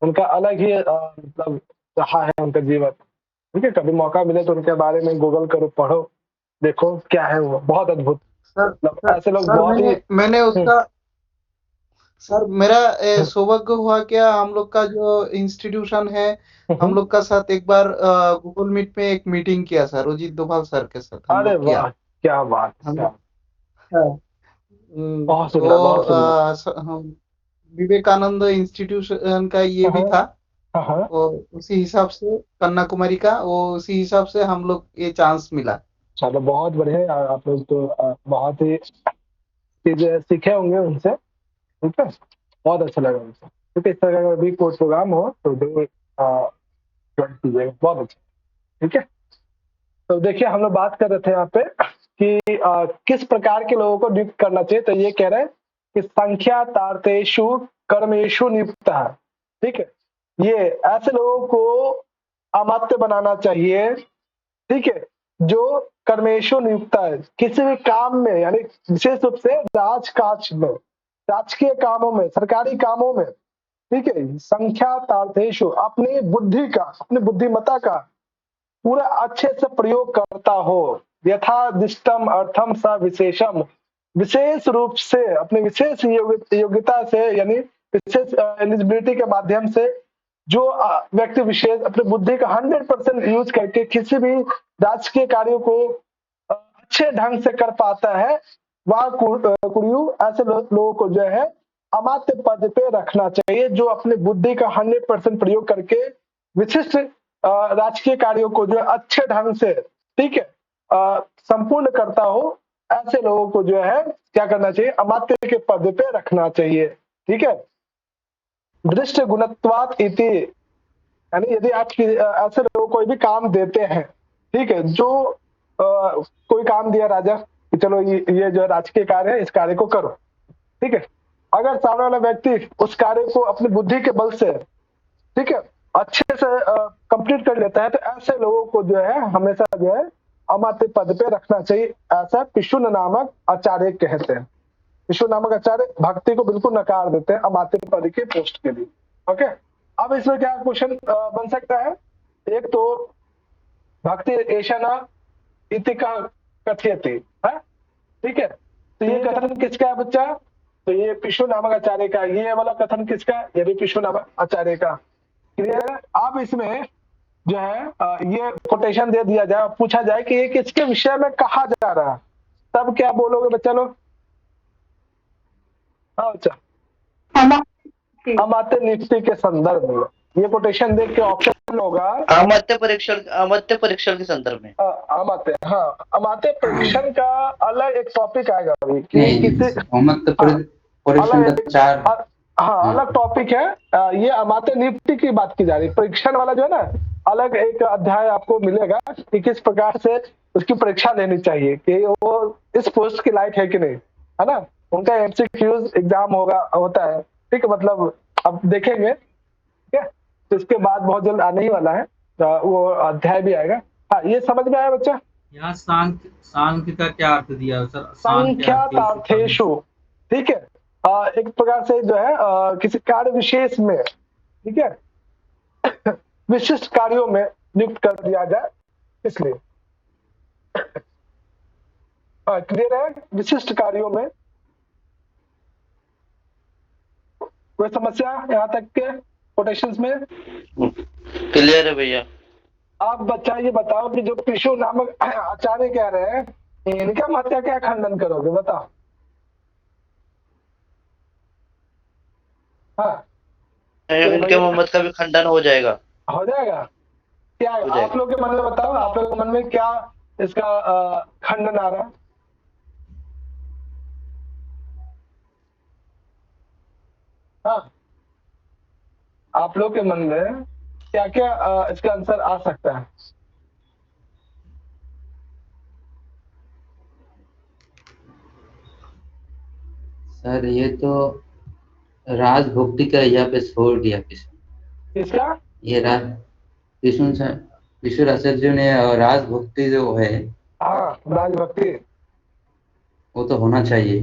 उनका अलग ही मतलब रहा है उनका जीवन, ठीक है। कभी मौका मिले तो उनके बारे में गूगल करो, पढ़ो, देखो क्या है, वो बहुत अद्भुत। मतलब ऐसे लोग बहुत ही मैंने उसका सर, मेरा सौभाग्य हुआ क्या, हम लोग का जो इंस्टीट्यूशन है, हम लोग का साथ एक बार गूगल मीट में एक मीटिंग किया सर, अजित डोभाल सर के साथ हम अरे लोग किया। वाह, क्या बात, हम क्या लोग बहुत सुंदर, बहुत सुंदर। विवेकानंद इंस्टीट्यूशन का ये भी था, हाँ हाँ और उसी हिसाब से कन्याकुमारी का, वो उसी हिसाब से हम लोग ये चांस मिला। चलो बहुत बढ़िया यार, आप लोग तो बहुत ही चीजें सीखे होंगे उनसे, ठीक है, बहुत अच्छा लगा उनसे। क्योंकि इस तरह का भी कोई प्रोग्राम हो तो जरूर ज्वाइन कीजिएगा, बहुत अच्छा, ठीक है। तो देखिए हम लोग बात कर रहे थे यहाँ पे कि किस प्रकार के लोगों को नियुक्त करना चाहिए। तो ये कह रहे हैं कि संख्या तार्तेषु कर्मेषु नियुक्त है, ठीक है। ये ऐसे लोगों को अमात्य बनाना चाहिए, ठीक है, जो कर्मेशु नियुक्त है, किसी भी काम में, यानी विशेष रूप से राजकाज में, राजकीय कामों में, सरकारी कामों में, ठीक है। संख्या तार्थेषु अपनी बुद्धि का, अपनी बुद्धिमत्ता का पूरा अच्छे से प्रयोग करता हो, यथा दिष्टम अर्थम स विशेषम, विशेष रूप से अपनी विशेष योग्यता से, यानी विशेष एलिजिबिलिटी के माध्यम से जो व्यक्ति विशेष अपनी बुद्धि का 100% यूज करके किसी भी राजकीय कार्यों को अच्छे ढंग से कर पाता है, वह कुड़ियु ऐसे लोगों को जो है अमात्य पद पे रखना चाहिए, जो अपनी बुद्धि का 100% प्रयोग करके विशिष्ट राजकीय कार्यों को जो है अच्छे ढंग से, ठीक है, संपूर्ण करता हो। ऐसे लोगों को जो है क्या करना चाहिए, अमात्य के पद पे रखना चाहिए, ठीक है। दृष्ट गुणत्वात् इति, यानी यदि आप ऐसे लोगों को भी काम देते हैं, ठीक है, जो कोई काम दिया राजा कि चलो ये जो राजकीय कार्य है, इस कार्य को करो, ठीक है। अगर सामने वाला व्यक्ति उस कार्य को अपनी बुद्धि के बल से, ठीक है, अच्छे से कंप्लीट कर लेता है, तो ऐसे लोगों को जो है हमेशा जो है अमात्य पद पे रखना चाहिए। ऐसा पिशुन नामक आचार्य कहते हैं। पिशुन नामक आचार्य भक्ति को बिल्कुल नकार देते हैं अमात्य पद के पोस्ट के लिए। ओके, अब इसमें क्या क्वेश्चन बन सकता है, एक तो भक्ति ऐसा न इति का कथयति है, ठीक है। तो ये कथन किसका है बच्चा, तो ये पिशु नामक आचार्य का। ये वाला कथन किसका, ये भी पिशु नामक आचार्य का। क्लियर है। अब इसमें जो है ये कोटेशन दे दिया जाए, पूछा जाए कि ये किसके विषय में कहा जा रहा है, तब क्या बोलोगे बच्चा लोग। हाँ बच्चा, अमात्य नियुक्ति के संदर्भ में ये कोटेशन देख के ऑप्शन होगा अमात्य परीक्षण के संदर्भ में। अमात्य, हाँ, अमात्य परीक्षण का अलग एक टॉपिक आएगा अभी अलग टॉपिक है। ये अमात्य नियुक्ति की बात की जा रही है। परीक्षण वाला जो है ना, अलग एक अध्याय आपको मिलेगा कि किस प्रकार से उसकी परीक्षा लेनी चाहिए, कि वो इस पोस्ट के लायक है कि नहीं, है ना। उनका एमसीक्यूज एग्जाम होता है, ठीक है, मतलब अब देखेंगे, ठीक है। तो इसके बाद बहुत जल्द आने ही वाला है, वो अध्याय भी आएगा। हाँ, ये समझ में आया बच्चा। यहाँ सांख्य का क्या अर्थ दिया सर, संख्या तार्थेषु, ठीक है, एक प्रकार से जो है किसी कार्य विशेष में, ठीक है, विशिष्ट कार्यों में नियुक्त कर दिया जाए, इसलिए क्लियर है। विशिष्ट कार्यों में कोई समस्या यहाँ तक के कोटेशंस में क्लियर है भैया। आप बच्चा ये बताओ कि जो पिशु नामक आचार्य कह रहे हैं, इनका मत क्या खंडन करोगे, बताओ। हाँ, उनके मोहम्मद का भी खंडन हो जाएगा। क्या आप लोग के मन में बताओ, आप लोग के मन में क्या इसका खंडन आ रहा है। हाँ, आप लोग के मन में क्या क्या इसका आंसर आ सकता है। सर ये तो राजभक्ति का यहाँ पे छोड़ दिया किसका, ये विष्णु आचार्य ने राजभक्ति जो है, हाँ, राजभक्ति वो तो होना चाहिए।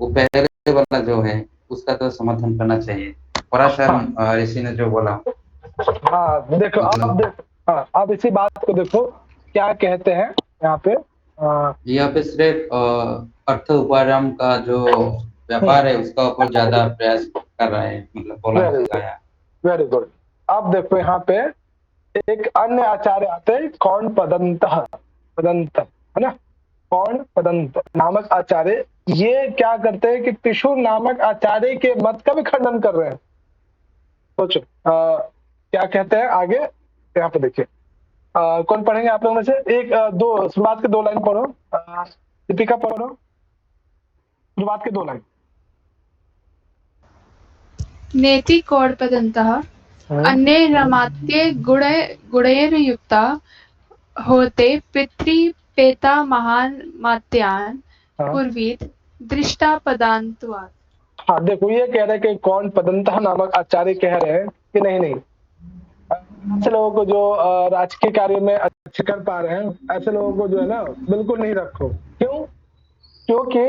वो पहले वाला जो है उसका तो समर्थन करना चाहिए, पराशर ऋषि ने जो बोला। हाँ देखो, आप इसी बात को देखो क्या कहते हैं यहाँ पे सिर्फ अर्थ उपार्जन का जो व्यापार है उसका ऊपर ज्यादा प्रयास कर रहा है, मतलब बोला गया। Very good. अब देखो यहाँ पे एक अन्य आचार्य आते हैं, कौन पदंत है ना, कौन पदंत नामक आचार्य ये क्या करते हैं कि पिशु नामक आचार्य के मत का भी खंडन कर रहे हैं। सोचो क्या कहते हैं आगे, यहाँ पे देखिए। कौन पढ़ेंगे आप लोगों में से? एक दो शुरुआत के 2 लाइन पढ़ो। दीपिका पढ़ो शुरुआत के 2 लाइन। नेति कौडपदन्तः अन्ये रमात्ये गुणैर्युक्ता होते पितृपेतामहान् मात्यान् कुर्वीत दृष्टापदान्तवात्। हाँ देखो, ये कह रहे हैं कि कौन पदंतः नामक आचार्य कह रहे हैं कि नहीं ऐसे लोगों को जो राजकीय कार्य में अच्छे कर पा रहे हैं, ऐसे लोगों को जो है ना बिल्कुल नहीं रखो। क्यों? क्योंकि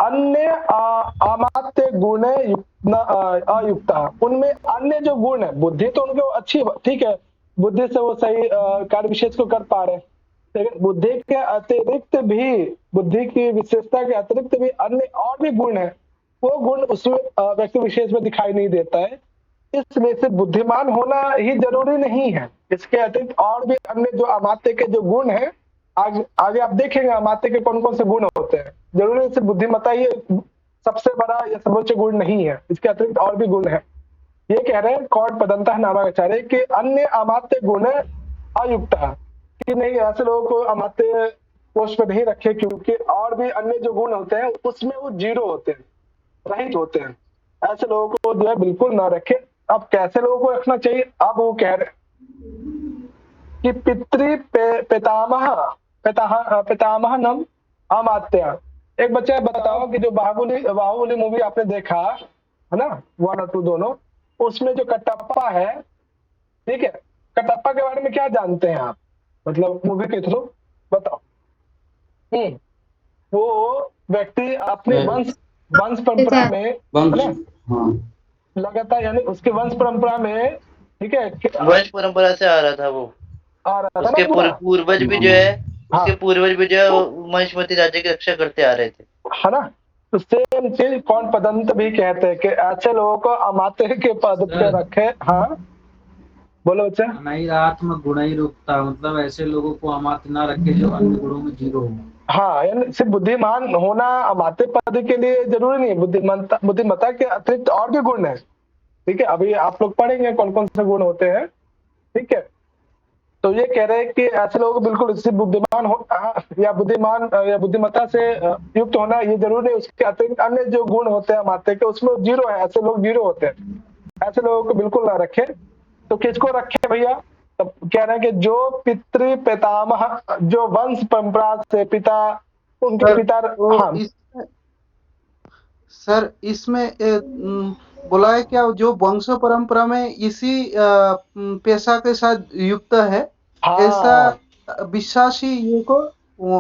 अन्य अमात्य गुण अयुक्ता, उनमें अन्य जो गुण है, बुद्धि तो उनके अच्छी, ठीक है, बुद्धि से वो सही कार्य विशेष को कर पा रहे हैं, लेकिन बुद्धि के अतिरिक्त भी, बुद्धि की विशेषता के अतिरिक्त भी अन्य और भी गुण है, वो गुण उसमें व्यक्ति विशेष में दिखाई नहीं देता है। इसलिए से बुद्धिमान होना ही जरूरी नहीं है, इसके अतिरिक्त और भी अन्य जो अमात्य के जो गुण है, आगे आप देखेंगे अमात्य के कौन कौन से गुण होते हैं। जरूरी से बुद्धिमत्ता ही सबसे बड़ा या सर्वोच्च गुण नहीं है, इसके अतिरिक्त और भी गुण है। ये कह रहे हैं कौन पदंतः नामक आचार्य कि अन्य अमात्य गुण अयुक्त है, कि नहीं ऐसे लोगों को अमात्य पोस्ट पे नहीं रखे, क्योंकि और भी अन्य जो गुण होते हैं उसमें वो जीरो होते हैं, रहित होते हैं। ऐसे लोगों को जो है बिल्कुल ना रखे। अब कैसे लोगों को रखना चाहिए? अब वो कह रहे कि पितामह नम अमात्या। एक बच्चा बताओ कि जो बाहुबली मूवी आपने देखा है ना, 1 और 2 दोनों, उसमें जो कटप्पा है, ठीक है, कटप्पा के बारे में क्या जानते हैं आप, मतलब मूवी के थ्रू बताओ। वो व्यक्ति अपने वंश परंपरा में लगातार, यानी उसके वंश परंपरा में, ठीक है, वंश परंपरा से आ रहा था वो, आ रहा था उसके ना, पूर्वज भी जो है, उसके पूर्वज भी जो है वंशमती राज्य की रक्षा करते आ रहे थे, है ना। तो सेम चीज कौन पदंत भी कहते हैं कि ऐसे लोगों को अमात्य के पद पे रखे। हाँ बोलो बच्चा। अनैरात्म गुणैरुक्ता, मतलब ऐसे लोगों को अमात्य ना रखे जो अन्य गुणों में जीरो हो। हाँ, यानी सिर्फ बुद्धिमान होना अमात्य पद के लिए जरूरी नहीं है, बुद्धिमत्ता के अतिरिक्त और भी गुण है, ठीक है। अभी आप लोग पढ़ेंगे कौन कौन से गुण होते हैं, ठीक है। तो ये कह रहे हैं कि ऐसे लोग बिल्कुल इससे बुद्धिमान हो या बुद्धिमान या बुद्धिमत्ता से युक्त होना ये जरूरी नहीं, उसके अतिरिक्त अन्य जो गुण होते हैं अमात्य के उसमें जीरो है, ऐसे लोग जीरो होते हैं, ऐसे लोगों को बिल्कुल ना रखे। तो किसको रखे भैया? तो कह रहे हैं कि जो पितृ पितामह, जो वंश परंपरा से पिता, उनके पिता। हाँ सर इसमें बोला है क्या, जो वंश परंपरा में इसी पेशा के साथ युक्त है, ऐसा विश्वासी ये को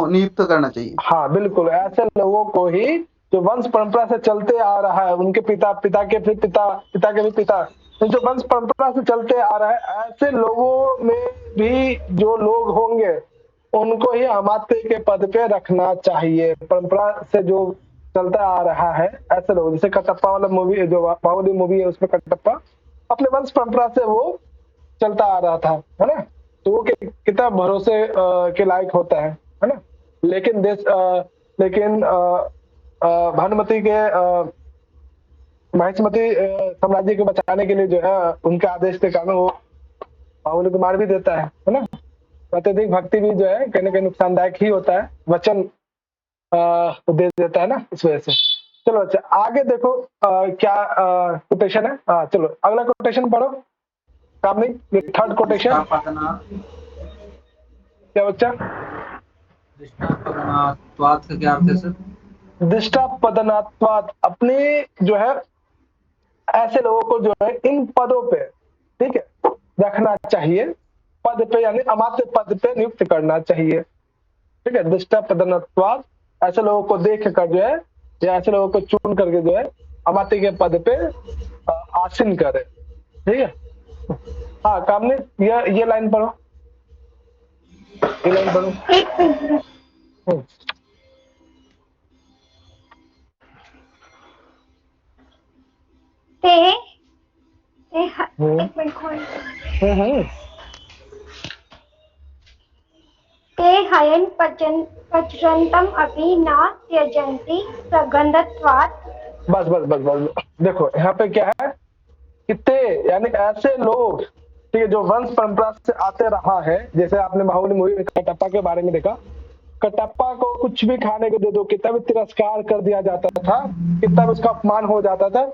नियुक्त करना चाहिए। हाँ बिल्कुल, ऐसे लोगों को ही जो वंश परंपरा से चलते आ रहा है, उनके पिता के फिर पिता के भी पिता, जो वंश परंपरा से चलते आ रहा है, ऐसे लोगों में भी जो लोग होंगे उनको ही अमात्य के पद पे रखना चाहिए। परंपरा से जो चलता आ रहा है ऐसे लोग, जैसे कटप्पा वाला मूवी, जो बाहुबली मूवी है उसमें कटप्पा अपने वंश परंपरा से वो चलता आ रहा था, है ना। तो वो कितना भरोसे के लायक होता है ना। लेकिन भानुमति के महिष्मती साम्राज्य को बचाने के लिए जो है उनके आदेश के कारण वो बाहुबली को मार भी देता है ना। अत्यधिक भक्ति भी जो है कहीं ना कहीं नुकसानदायक ही होता है, वचन दे देता है ना, इस वजह से। चलो अच्छा आगे देखो क्या कोटेशन है। चलो अगला कोटेशन पढ़ो कामनी, थर्ड कोटेशन क्या बच्चा? दृष्टापदनात्वात् का क्या अर्थ है सर? दृष्टापदनात्वात्, अपने जो है ऐसे लोगों को जो है इन पदों पे, ठीक है, रखना चाहिए, पद पे यानी अमात्य पद पे नियुक्त करना चाहिए, ठीक है। दृष्टापदनात्वात्, ऐसे लोगों को देख कर जो है या ऐसे लोगों को चुन करके जो है अमात्य के पद पे आसीन करे, ठीक है। हाँ कामनी ये लाइन पढ़ो, ये लाइन पढ़ो। ते हयन् पचन्तम् अपि न त्यजन्ति सगन्धत्वात्। बस बस बस बस, देखो यहाँ पे क्या है, कितने यानी ऐसे लोग, ठीक है, जो वंश परंपरा से आते रहा है। जैसे आपने बाहुबली मूवी में कटप्पा के बारे में देखा, कटप्पा को कुछ भी खाने को दे दो, कितना भी तिरस्कार कर दिया जाता था, कितना भी उसका अपमान हो जाता था,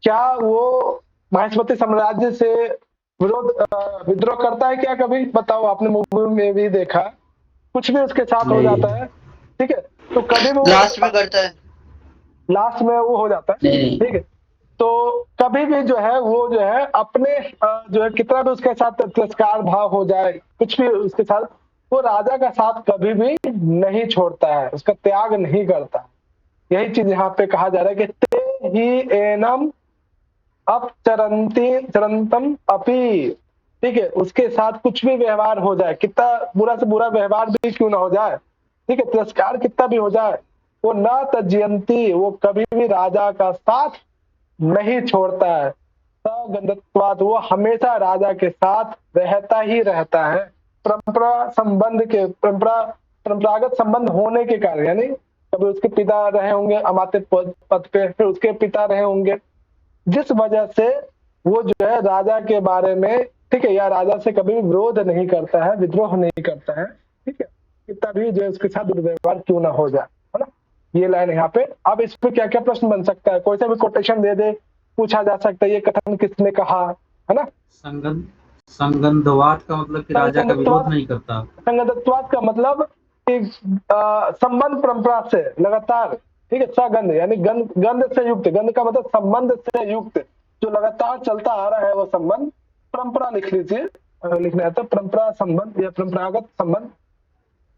क्या वो महेशमती साम्राज्य से विद्रोह करता है क्या कभी? बताओ, आपने मूवी में भी देखा, कुछ भी उसके साथ हो जाता है, ठीक है, तो कभी भी लास्ट में करता है, लास्ट में वो हो जाता है, ठीक है। तो कभी भी जो है वो जो है अपने जो है कितना भी उसके साथ तिरस्कार भाव हो जाए, कुछ भी उसके साथ, वो राजा का साथ कभी भी नहीं छोड़ता है, उसका त्याग नहीं करता। यही चीज यहाँ पे कहा जा रहा है कि ते ही एनम चरंतम अपी, ठीक है, उसके साथ कुछ भी व्यवहार हो जाए, कितना बुरा से बुरा व्यवहार भी क्यों ना हो जाए, ठीक है, तिरस्कार कितना भी हो जाए, वो न तजयंती, वो कभी भी राजा का साथ नहीं छोड़ता है। सगंधत्वात्, वो हमेशा राजा के साथ रहता ही रहता है। परंपरागत संबंध होने के कारण, यानी कभी उसके पिता रहे होंगे अमात्य पद पे, फिर उसके पिता रहे होंगे, जिस वजह से वो जो है राजा के बारे में, ठीक है, या राजा से कभी विरोध नहीं करता है, विद्रोह नहीं करता है, ठीक है, कितना भी जो है उसके साथ दुर्व्यवहार क्यों ना हो जाए, है ना। ये लाइन यहाँ पे। अब इस पे क्या क्या प्रश्न बन सकता है, कोई सा भी कोटेशन दे दे, पूछा जा सकता है ये कथन किसने कहा, है ना। संगंधवाद का मतलब कि राजा का विरोध नहीं करता। संगंधवाद का मतलब संबंध परंपरा से लगातार, ठीक है, सगंध यानी गंध से युक्त, गंध का मतलब संबंध से युक्त, जो लगातार चलता आ रहा है वो संबंध, परंपरा लिख लीजिए, लिखना है तो परंपरा संबंध या परंपरागत संबंध,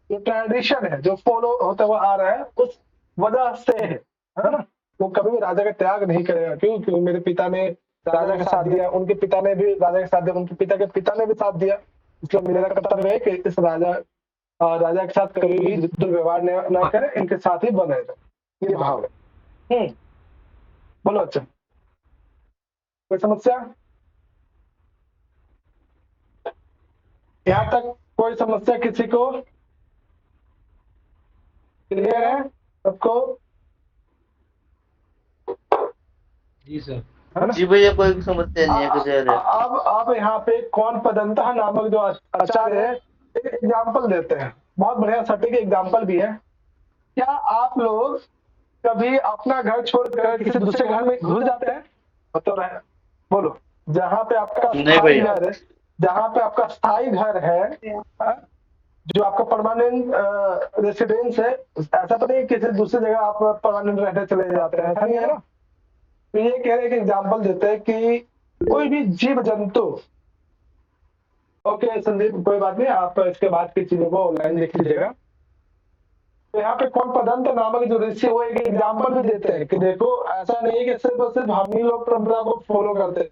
जो ट्रेडिशन है, जो फॉलो होता हुआ आ रहा है, उस वजह से है ना। वो कभी भी राजा का त्याग नहीं करेगा, क्यों? मेरे पिता ने राजा का साथ दिया, उनके पिता ने भी राजा का साथ दिया, उनके पिता के पिता ने भी साथ दिया, इसलिए मेरा कर्तव्य है कि इस राजा के साथ कभी भी दुर्व्यवहार न करे, इनके साथ ही बने रहे, ये भाव है। बोलो। अच्छा, कोई समस्या यहाँ तक? कोई समस्या किसी को? क्लियर है सबको? जी सर। जी भैया, कोई समस्या नहीं है, क्लियर है। अब यहाँ पे कौन पदंता नामक जो आचार्य है, एक एग्जाम्पल देते हैं, बहुत बढ़िया सटीक एग्जाम्पल भी है। क्या आप लोग कभी अपना घर छोड़कर किसी दूसरे घर में घुस जाते हैं? बता रहे, बोलो। जहाँ पे आपका स्थायी घर है, जहाँ पे आपका स्थायी घर है, जो आपका परमानेंट रेसिडेंस है, ऐसा तो नहीं किसी दूसरी जगह आप परमानेंट रहने चले जाते हैं, ऐसा नहीं है ना। तो ये कह रहे कि एग्जाम्पल देते हैं कि कोई भी जीव जंतु, ओके संदीप कोई बात नहीं, आप इसके बाद की चीजों को ऑनलाइन देख लीजिएगा। तो यहाँ पे कौन पदंत नामक जो ऋषि, वो एक एग्जाम्पल भी देते हैं कि देखो, ऐसा नहीं है कि सिर्फ और सिर्फ हम ही लोग परंपरा को फॉलो करते हैं,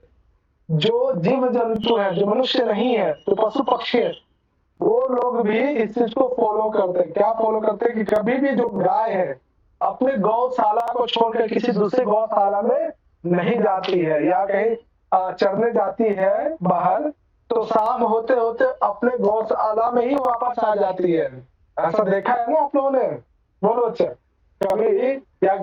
जो जीव जंतु है, जो मनुष्य नहीं है, जो पशु पक्षी है, वो लोग भी इस चीज को फॉलो करते हैं। क्या फॉलो करते हैं कि कभी भी जो गाय है अपने गौशाला को छोड़कर किसी दूसरे गौशाला में नहीं जाती है, या कहीं चरने जाती है बाहर, तो शाम होते होते अपने गौशाला में ही वापस आ जाती है। ऐसा देखा है ना आप लोगों ने? बोलो अच्छा, कभी या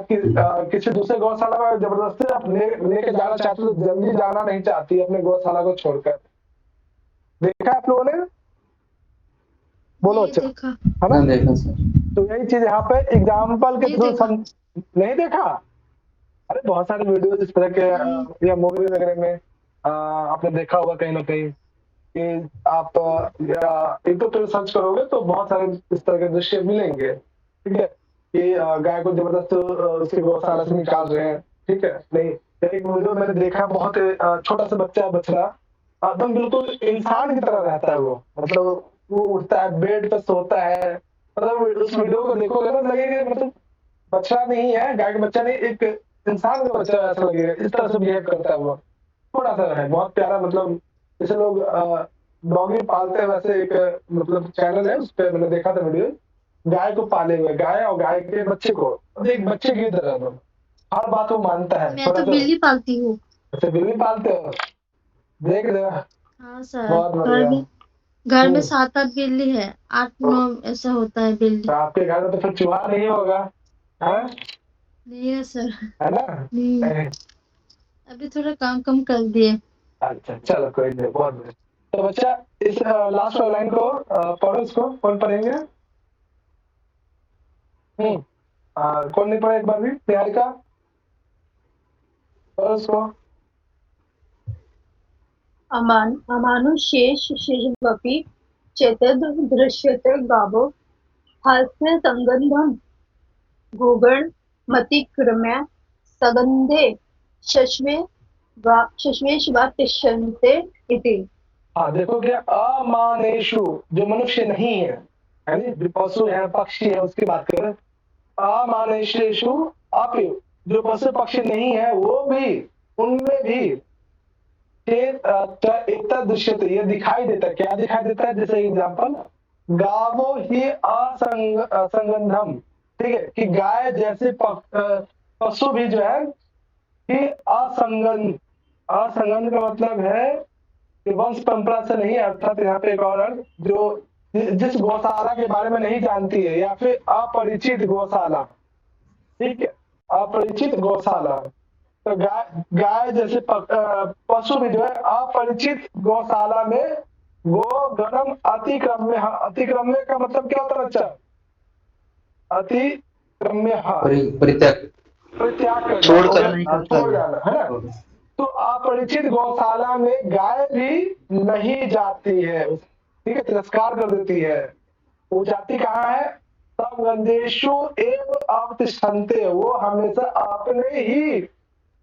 किसी दूसरे गौशाला में जबरदस्ती आप लेके जाना चाहते हो, जल्दी जाना नहीं चाहती अपने गौशाला को छोड़कर, देखा आप लोगों ने? बोलो अच्छा, है ना? देखा सर। तो यही चीज यहाँ पे एग्जाम्पल के थ्रू नहीं देखा। अरे बहुत सारे वीडियो इस तरह के या मूवी वगैरह में आपने देखा होगा कहीं ना कहीं, कि आप यूट्यूब पे सर्च करोगे तो बहुत सारे इस तरह के दृश्य मिलेंगे, ठीक है, कि गाय को जबरदस्त उसके गौशाला से निकाल रहे हैं, ठीक है। नहीं, एक वीडियो मैंने देखा, बहुत छोटा सा बच्चा बछड़ा एकदम बिल्कुल इंसान की तरह रहता है वो, मतलब वो उठता है, बेड पे सोता है, मतलब उस वीडियो को देखोगे ना लगेगा मतलब बच्चा नहीं है, गाय का बच्चा नहीं, एक इंसान का बच्चा ऐसा लगेगा, इस तरह से बिहेव करता है वो, थोड़ा सा है, बहुत प्यारा। मतलब जैसे लोग डॉगी पालते हैं वैसे एक मतलब चैनल है, उस पर मैंने देखा था वीडियो, गाय को पाले हुए, गाय और गाय के बच्चे को, एक बच्चे की तरह हर बात वो मानता है। मैं तो बिल्ली पालती हूँ। अच्छा, बिल्ली पालते हो? देख रहे हो? हाँ सर। बहुत बढ़िया। घर में 7-8 बिल्ली है, 8-9 ऐसा होता है बिल्ली। तो आपके घर में तो फिर चूहा नहीं होगा, है नहीं है सर, ना? नहीं, अभी थोड़ा काम कम कर दिए। अच्छा चलो कोई नहीं, बहुत बढ़िया। तो बच्चा इस लास्ट वाली लाइन को पढ़ो, इसको कौन पढ़ेंगे? कौन नहीं पढ़ा एक बार भी? निहारिका पढ़ो इसको। अमानुषेषवपि चेतद् दृश्यते गावो हास्य संगन्धं गोगणमतिक्रम्य सगन्धे शश्वेष्वा तिष्ठन्ते इति। हाँ देखो क्या, अमानेषु जो मनुष्य नहीं है, यानी पशु है पक्षी है उसकी बात करें, अमानेषु अपि जो पशु पक्षी नहीं है वो भी, उनमें भी दृश्यते ये दिखाई देता है। क्या दिखाई देता है? जैसे एग्जाम्पल, गावो ही असंगंधम, ठीक है, कि गाय जैसे पशु भी जो है कि असंगंध, असंगंध का मतलब है कि वंश परंपरा से नहीं, अर्थात यहाँ पे एक और अर्थ, जो जिस गौशाला के बारे में नहीं जानती है, या फिर अपरिचित गौशाला, ठीक है, अपरिचित गौशाला। तो गाय जैसे पशु भी जो है अपरिचित गौशाला में गो गरम अतिक्रम्य, अतिक्रम्य का मतलब क्या होता है बच्चा? अतिक्रम्य परित्याग, छोड़ जाना, है ना? तो अपरिचित गौशाला में गाय भी नहीं जाती है, ठीक है, तिरस्कार कर देती है। वो जाती कहाँ है? संगंधेषु एव अवतिष्ठन्ते, वो हमेशा अपने ही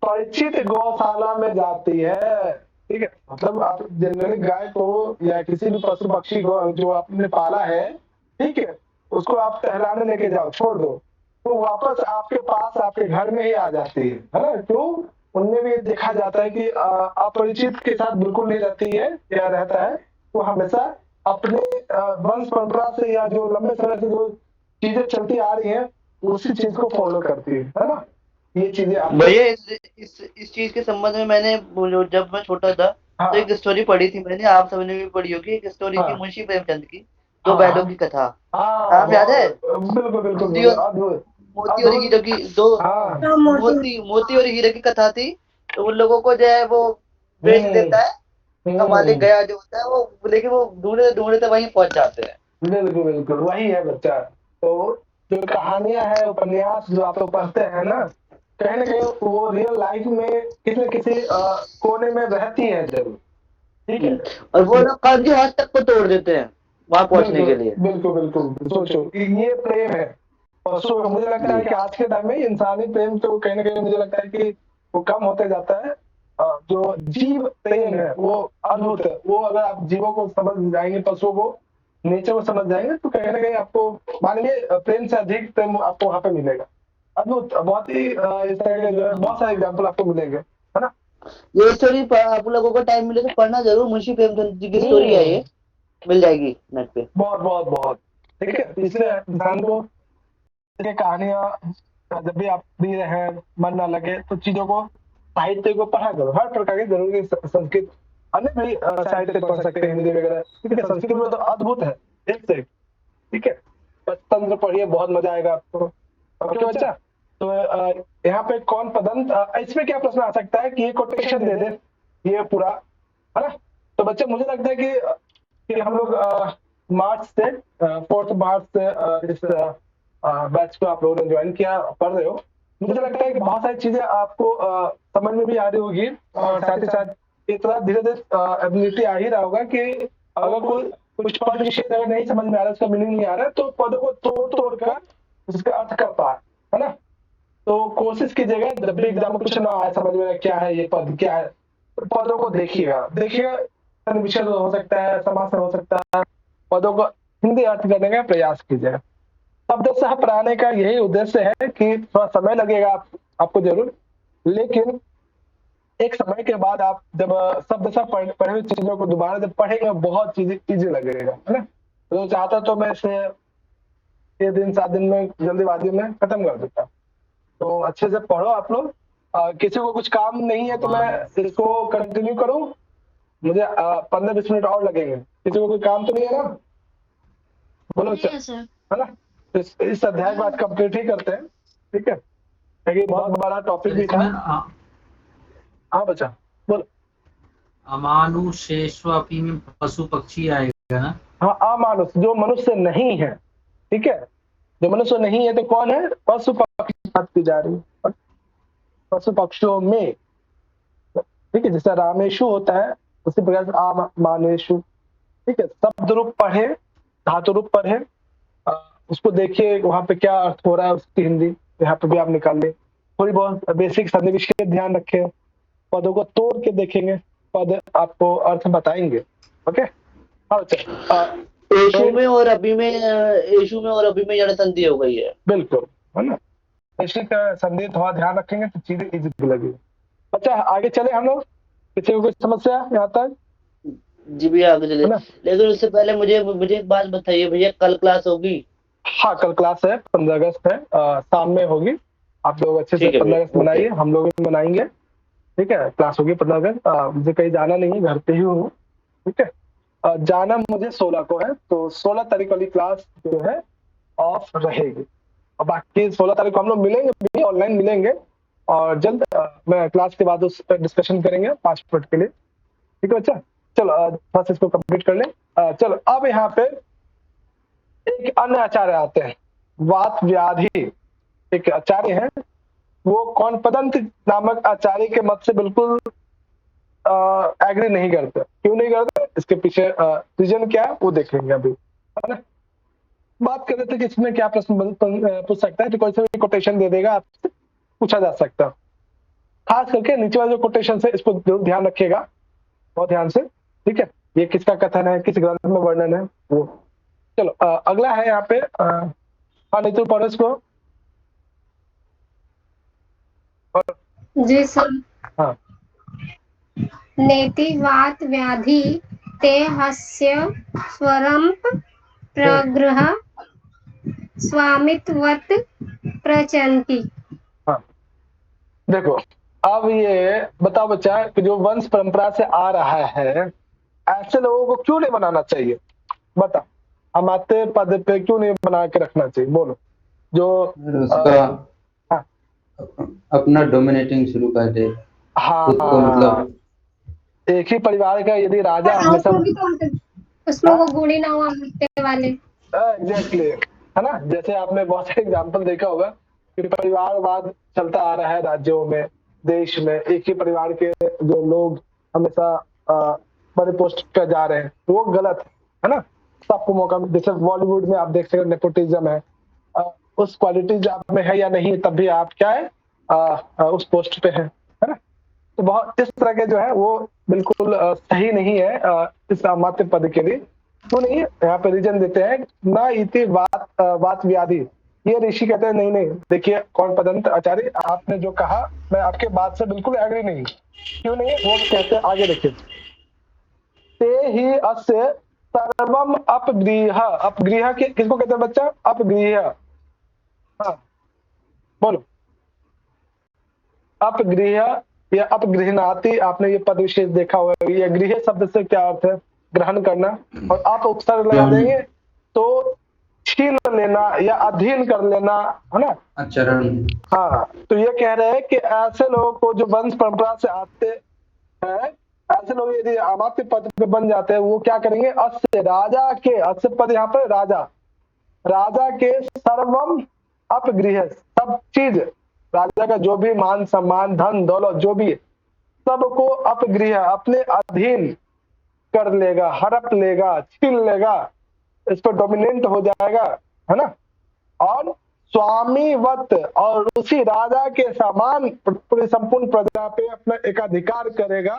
परिचित गौशाला में जाती है, ठीक है। मतलब आप जनरली गाय को या किसी भी पशु पक्षी को जो आपने पाला है, ठीक है, उसको आप टहलाने लेके जाओ, छोड़ दो, तो वापस आपके पास आपके घर में ही आ जाती है ना? क्यों? उनमें भी देखा जाता है कि अपरिचित के साथ बिल्कुल नहीं रहती है या रहता है, वो हमेशा अपने वंश परंपरा से या जो लंबे समय से जो चीजें चलती आ रही हैं उसी चीज को फॉलो करती है ना? ये चीजें भैया इस चीज के संबंध में मैंने जब मैं छोटा था तो एक स्टोरी पढ़ी थी मैंने, आप सबने भी पढ़ी होगी, एक स्टोरी थी मुंशी प्रेमचंद की, दो बैलों की कथा। नाम याद है? बिल्कुल बिल्कुल, मोती और हीरे की, दो मोती और हीरे की कथा थी। तो उन लोगों को जो है वो बेच देता है तो मालिक गया जो होता है वो, लेकिन वो ढूंढते ढूंढते वहीं पहुंच जाते हैं। बिल्कुल बिल्कुल वही है बच्चा। तो जो कहानियां है, उपन्यास जो आप लोग पढ़ते हैं ना, कहीं ना कहीं वो रियल लाइफ में किसी न किसी कोने में रहती है जरूर, ठीक है। और वो लोग कागजी हाथ तक को तोड़ देते हैं वहां पहुंचने के लिए। बिल्कुल बिल्कुल, सोचो ये प्रेम है पशु का। मुझे लगता है कि आज के टाइम में इंसानी प्रेम तो कहीं ना कहीं मुझे लगता है कि वो कम होते जाता है। जो जीव प्रेम है वो अद्भुत है। वो अगर आप जीवों को समझ जाएंगे, पशुओं को, नेचर को समझ जाएंगे, तो कहीं ना कहीं आपको मानेंगे प्रेम से अधिक प्रेम आपको वहां पे मिलेगा। अद्भुत, बहुत ही इस तरह के जो है बहुत सारे एग्जाम्पल आपको मिलेंगे, है ना? ये स्टोरी आप लोगों को टाइम मिले तो पढ़ना जरूर, मुंशी प्रेमचंद जी की स्टोरी है, ये मिल जाएगी नेट पे। बहुत बहुत बहुत, ठीक है। इसलिए इंसान को कहानियां जब भी आप पढ़ रहे हैं, मन ना लगे तो चीजों को, साहित्य को पढ़ा करो। हर प्रकार की जरूरी, संस्कृत अन्य भी साहित्य पढ़ सकते हैं, हिंदी वगैरह, ठीक है। संस्कृत में तो अद्भुत है एक से एक, ठीक है। तंत्र पढ़िए, बहुत मजा आएगा आपको। ओके बच्चा, तो यहाँ पे कौन पदंत, इसमें क्या प्रश्न आ सकता है कि ये कोटेशन दे दे ये पूरा, है ना? तो बच्चे मुझे लगता है कि हम लोग मार्च से 4 मार्च से इस बैच को आप लोगों ने ज्वाइन किया, पढ़ रहे हो। मुझे लगता है कि बहुत सारी चीजें आपको समझ में भी आ रही होगी, और साथ ही साथ इतना धीरे धीरे एबिलिटी आ ही रहा होगा कि अगर कोई कुछ पद विशेष अगर नहीं समझ में आ रहा है, उसका मीनिंग नहीं आ रहा है, तो पदों को तोड़ तोड़ कर उसका अर्थ कर पाए, है ना? तो कोशिश कीजिएगा जब भी एग्जाम में कुछ ना आए समझ में क्या है ये पद क्या है, तो पदों को देखिएगा विषय हो सकता है, समास हो सकता है, पदों को हिंदी अर्थ करने का प्रयास कीजिएगा। शब्द सह पढ़ाने का यही उद्देश्य है कि थोड़ा समय लगेगा आपको जरूर, लेकिन एक समय के बाद आप जब शब्द सह पढ़े हुए चीजों को दोबारा जब पढ़ेंगे बहुत चीजें इजी लगेगा, है ना? तो चाहता तो मैं इसे 6 दिन 7 दिन में जल्दीबाजी में खत्म कर देता। तो अच्छे से पढ़ो आप लोग। किसी को कुछ काम नहीं है तो मैं इसको कंटिन्यू करूं, मुझे 15-20 मिनट और लगेंगे। किसी को कोई काम तो नहीं है ना? बोलो नहीं है सर। है ना? इस अध्याय को आज कंप्लीट ही करते हैं, ठीक है, क्योंकि बहुत बड़ा टॉपिक भी था। हाँ बच्चा बोलो। अमानुषेष्वपि में पशु पक्षी आएगा ना? हाँ, अमानुष जो मनुष्य नहीं है, ठीक है, जो मनुष्य नहीं है तो कौन है? पशु पक्षी की बात की जा रही है, पशु पक्षियों में, ठीक है, जैसे रामेशु होता है उसी प्रकार से अमानुषु, ठीक है, शब्द रूप पढ़े, धातु रूप पढ़े, उसको देखिए वहां पे क्या अर्थ हो रहा है उसकी हिंदी, यहाँ पे भी आप निकाल ले, थोड़ी बहुत बेसिक संधि विषय ध्यान रखें, पदों को तोड़ के देखेंगे, पद आपको अर्थ बताएंगे। ओके, हाँ बच्चा। यीशु में और अभी में, यीशु में और अभी में जड़ संधि हो गई है, बिल्कुल, है ना? इसी का संधि थोड़ा ध्यान रखेंगे तो चीजें इजी लगेगी। अच्छा आगे चले हम लोग, किसी को कोई समस्या यहाँ तक? जी भैया आगे चले, लेकिन उससे पहले मुझे एक बात बताइए भैया, कल क्लास होगी? हाँ कल क्लास है, 15 अगस्त है, शाम में होगी। आप लोग अच्छे से 15 अगस्त मनाइए, हम लोग भी मनाएंगे, ठीक है। क्लास होगी 15 अगस्त, मुझे कहीं जाना नहीं है, घर पे ही हूँ, ठीक है। जाना मुझे 16 को है, तो 16 तारीख वाली क्लास जो है ऑफ रहेगी, और बाकी 16 तारीख को हम लोग मिलेंगे भी, ऑनलाइन मिलेंगे, और जल्द मैं क्लास के बाद उस पर डिस्कशन करेंगे 5 मिनट के लिए, ठीक है बच्चा। चलो बस इसको कंप्लीट कर ले। चलो अब यहाँ पे एक अन्य आचार्य आते हैं, वात व्याधि एक आचार्य हैं, वो कौन पदंत नामक आचार्य के मत से बिल्कुल एग्री नहीं करते। क्यों नहीं करते, इसके पीछे रीजन क्या है वो देखेंगे अभी, है ना। बात कर रहे थे कि इसमें क्या प्रश्न पूछ सकता है, तो कोई सा भी कोटेशन दे देगा, आपसे पूछा जा सकता है। खास करके नीचे वाला जो कोटेशन है इसको जरूर ध्यान रखिएगा, बहुत ध्यान से, ठीक है। ये किसका कथन है, किस ग्रंथ में वर्णन है वो। चलो अगला है यहाँ पे, हाँ नीतू पढ़ो इसको। जी सर। हाँ, नेति वात व्याधि ते हस्य स्वरंप प्रग्रह स्वामित्वत प्रचंति। हाँ देखो, अब ये बताओ बच्चा कि जो वंश परंपरा से आ रहा है, ऐसे लोगों को क्यों नहीं बनाना चाहिए? बता, अमात्य पद पे क्यों नहीं बना के रखना चाहिए, बोलो। जो उसका अपना डोमिनेटिंग शुरू कर दे, हाँ मतलब एक ही परिवार का यदि राजा हमेशा, उसमें वो गुणी ना हुआ अमात्य वाले, एग्जैक्टली, है ना। जैसे आपने बहुत सारे एग्जाम्पल देखा होगा कि परिवारवाद चलता आ रहा है राज्यों में, देश में, एक ही परिवार के जो लोग हमेशा बड़े पोस्ट पे जा रहे हैं, वो गलत है ना। सबको मौका, जैसे बॉलीवुड में आप देख सकते हैं नेपोटिज्म है, उस क्वालिटीज आप में है या नहीं, तब भी आप क्या है उस पोस्ट पे है ना। तो बहुत इस तरह के जो है वो बिल्कुल सही नहीं है इस अमात्य पद के लिए। क्यों नहीं, यहाँ पे रीजन देते हैं, ना इति वात व्याधि। ये ऋषि कहते हैं नहीं नहीं, देखिए कौन पदंत आचार्य, आपने जो कहा मैं आपके बात से बिल्कुल एग्री नहीं। क्यों नहीं, वो कहते हैं आगे देखिए, ते ही अस्य सर्वम अपगृह। अपगृह किसको कहते हैं बच्चा? अपगृह, हाँ बोलो। अपगृह या अपगृहणाति, आपने ये पद विशेष देखा होगा। ये गृह शब्द से क्या अर्थ है? ग्रहण करना, और आप उपसर्ग लगा देंगे तो छीन लेना या अधीन कर लेना, है ना, आचरण। हाँ, तो ये कह रहे हैं कि ऐसे लोगों को जो वंश परंपरा से आते हैं, ऐसे लोग यदि अमात्य पद पे बन जाते हैं, वो क्या करेंगे? अस्य राजा के, अस्य पद यहाँ पर राजा, राजा के सर्वम अपगृह, सब चीज, राजा का जो भी मान सम्मान धन दौलत जो भी, सबको अपगृह अपने अधीन कर लेगा, हड़प लेगा, छीन लेगा, इस पर डोमिनेंट हो जाएगा, है ना। और स्वामीवत, और उसी राजा के समान पूरी संपूर्ण प्रजा पे अपना एकाधिकार करेगा,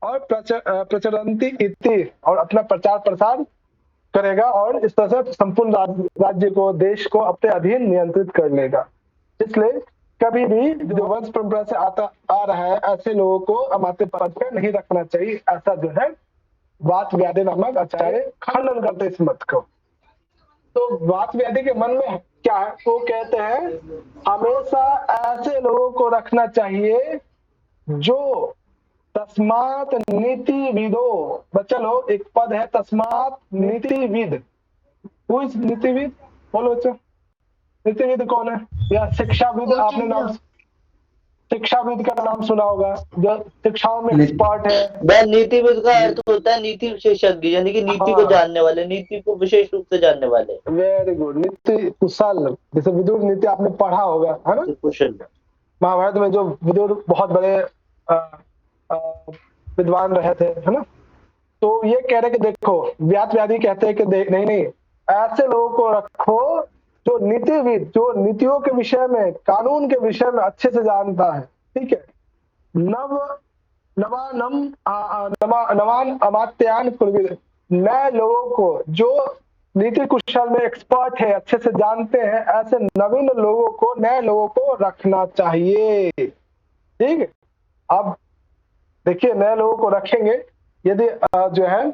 और प्रचरंती इति, और अपना प्रचार प्रसार करेगा, और इस तरह से संपूर्ण राज्य को, देश को अपने अधीन नियंत्रित कर लेगा। इसलिए कभी भी जो वंश परंपरा से आ रहा है, ऐसे लोगों को अमात्य पद पे नहीं रखना चाहिए, ऐसा जो है वात व्याधि नामक आचार्य खंडन करते इस मत को। तो वात व्याधि के मन में क्या है, वो कहते हैं हमेशा ऐसे लोगों को रखना चाहिए जो तस्मात नीतिविदो, बच्चा लो एक पद है तस्मात नीतिविद। Who is नीतिविद? बोलो बच्चों, नीतिविद कौन है? या शिक्षाविद, आपने नाम शिक्षाविद का नाम सुना होगा, जो शिक्षाओं में एक्सपर्ट है। नीतिविद का अर्थ होता है नीति विशेषज्ञ, यानी कि नीति को जानने वाले, नीति को विशेष रूप से जानने वाले। वेरी गुड, नीति कुशल, जैसे विदुर नीति आपने पढ़ा होगा, है ना? कुशल। महाभारत में जो विदुर बहुत बड़े विद्वान रहे थे, है ना? तो ये कह रहे कि देखो, व्यास व्याधि कहते हैं कि नहीं, ऐसे लोगों को रखो जो नीतिविद, जो नीतियों के विषय में, कानून के विषय में अच्छे से जानता है, ठीक है? नवान अमात्यान कुलविद, नए लोगों को जो नीति कुशल में एक्सपर्ट है, अच्छे से जानते हैं, ऐसे नवीन लोगों को, नए लोगों को रखना चाहिए, ठीक है? अब देखिए, नए लोगों को रखेंगे, यदि जो है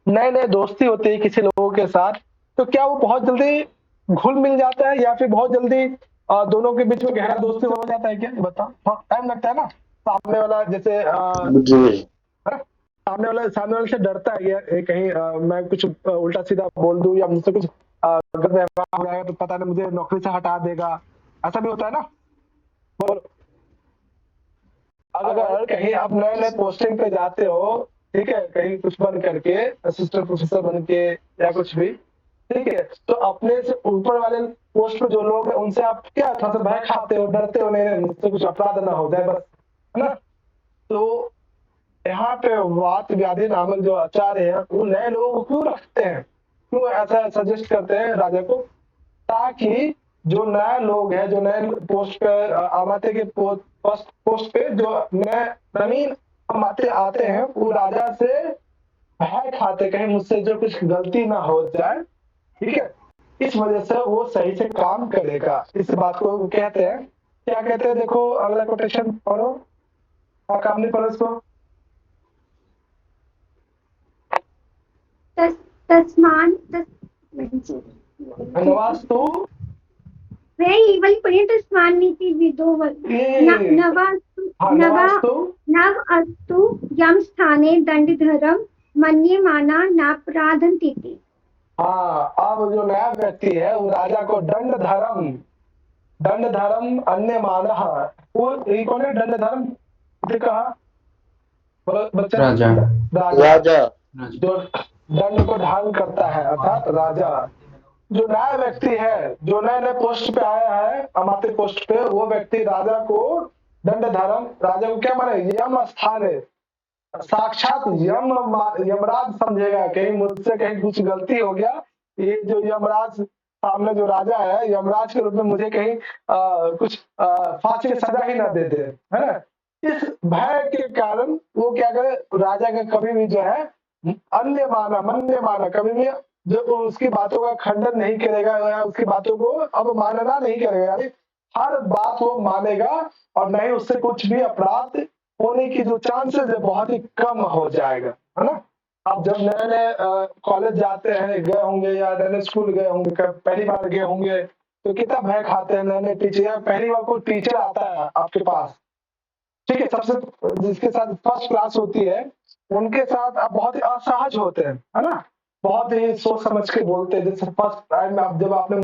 नए दोस्ती होती है किसी लोगों के साथ, तो क्या वो बहुत जल्दी घुल मिल जाता है या फिर बहुत जल्दी दोनों के बीच में गहरा दोस्ती हो जाता है? क्या बताओ, टाइम लगता है ना? सामने वाला जैसे सामने वाले से डरता है कि कहीं मैं कुछ उल्टा सीधा बोल दूं या मुझसे कुछ गलत व्यवहार हो जाएगा तो पता नहीं मुझे नौकरी से हटा देगा, ऐसा भी होता है ना? बोलो, अगर कहीं आप नए पोस्टिंग पे जाते हो, ठीक है, कहीं कुछ बन करके, असिस्टेंट प्रोफेसर बन के या कुछ भी, ठीक है, तो अपने से ऊपर वाले पोस्ट पे जो लोग हैं उनसे आप क्या थोड़ा सा भय खाते हो, डरते हो, नहीं मुझसे कुछ अपराध ना हो जाए बस, है ना? तो यहाँ पे वात व्याधि नामक जो आचार्य है वो नए लोगों को क्यों रखते हैं, क्यों ऐसा सजेस्ट करते हैं राजा को? ताकि जो नए लोग हैं, जो नए पोस्ट पे अमात्य के पोस्ट पे जो नए नवीन अमात्य आते हैं, वो राजा से भय खाते, कहीं मुझसे जो कुछ गलती ना हो जाए, ठीक है? इस वजह से वो सही से काम करेगा। इस बात को कहते हैं, क्या कहते हैं? देखो अगला कोटेशन पढ़ो, काम नहीं पढ़ो इसको। तस्मान नवास्तु, वही पढ़िए, तस्मान नीति विदो नव अस्तु यम स्थाने दंडधरम मन्यमाना नापराधन्ति। हाँ, अब जो नया व्यक्ति है वो राजा को दंड धर्म अन्य माना, वो कौन है? दंड धर्म कहा बच्चा? राजा जो दंड को धारण करता है, अर्थात राजा। जो नया व्यक्ति है, जो नए पोस्ट पे आया है, अमात्य पोस्ट पे, वो व्यक्ति राजा को दंड धर्म, राजा को क्या माने? यम स्थान है, साक्षात यमराज समझेगा, कहीं मुझसे कहीं कुछ गलती हो गया, ये जो यमराज सामने जो राजा है, यमराज के रूप में मुझे कहीं कुछ फांसी की सजा ही ना दे दे, है ना? इस भय के कारण वो क्या करे, राजा का कभी भी जो है मन्य माना, कभी भी जो उसकी बातों का खंडन नहीं करेगा या उसकी बातों को अवमानना नहीं करेगा, यानी हर बात वो मानेगा और नहीं उससे कुछ भी अपराध होने की जो चांसेस है बहुत ही कम हो जाएगा, है ना? आप जब नए कॉलेज जाते हैं, गए होंगे, या नए स्कूल गए होंगे, पहली बार गए होंगे, तो कितना भय खाते हैं नए टीचर, या पहली बार कोई टीचर आता है आपके पास, ठीक है, सबसे जिसके साथ फर्स्ट क्लास होती है उनके साथ आप बहुत ही असहज होते हैं, है ना? बहुत ही सोच समझ के बोलते हैं। जैसे फर्स्ट टाइम जब आपने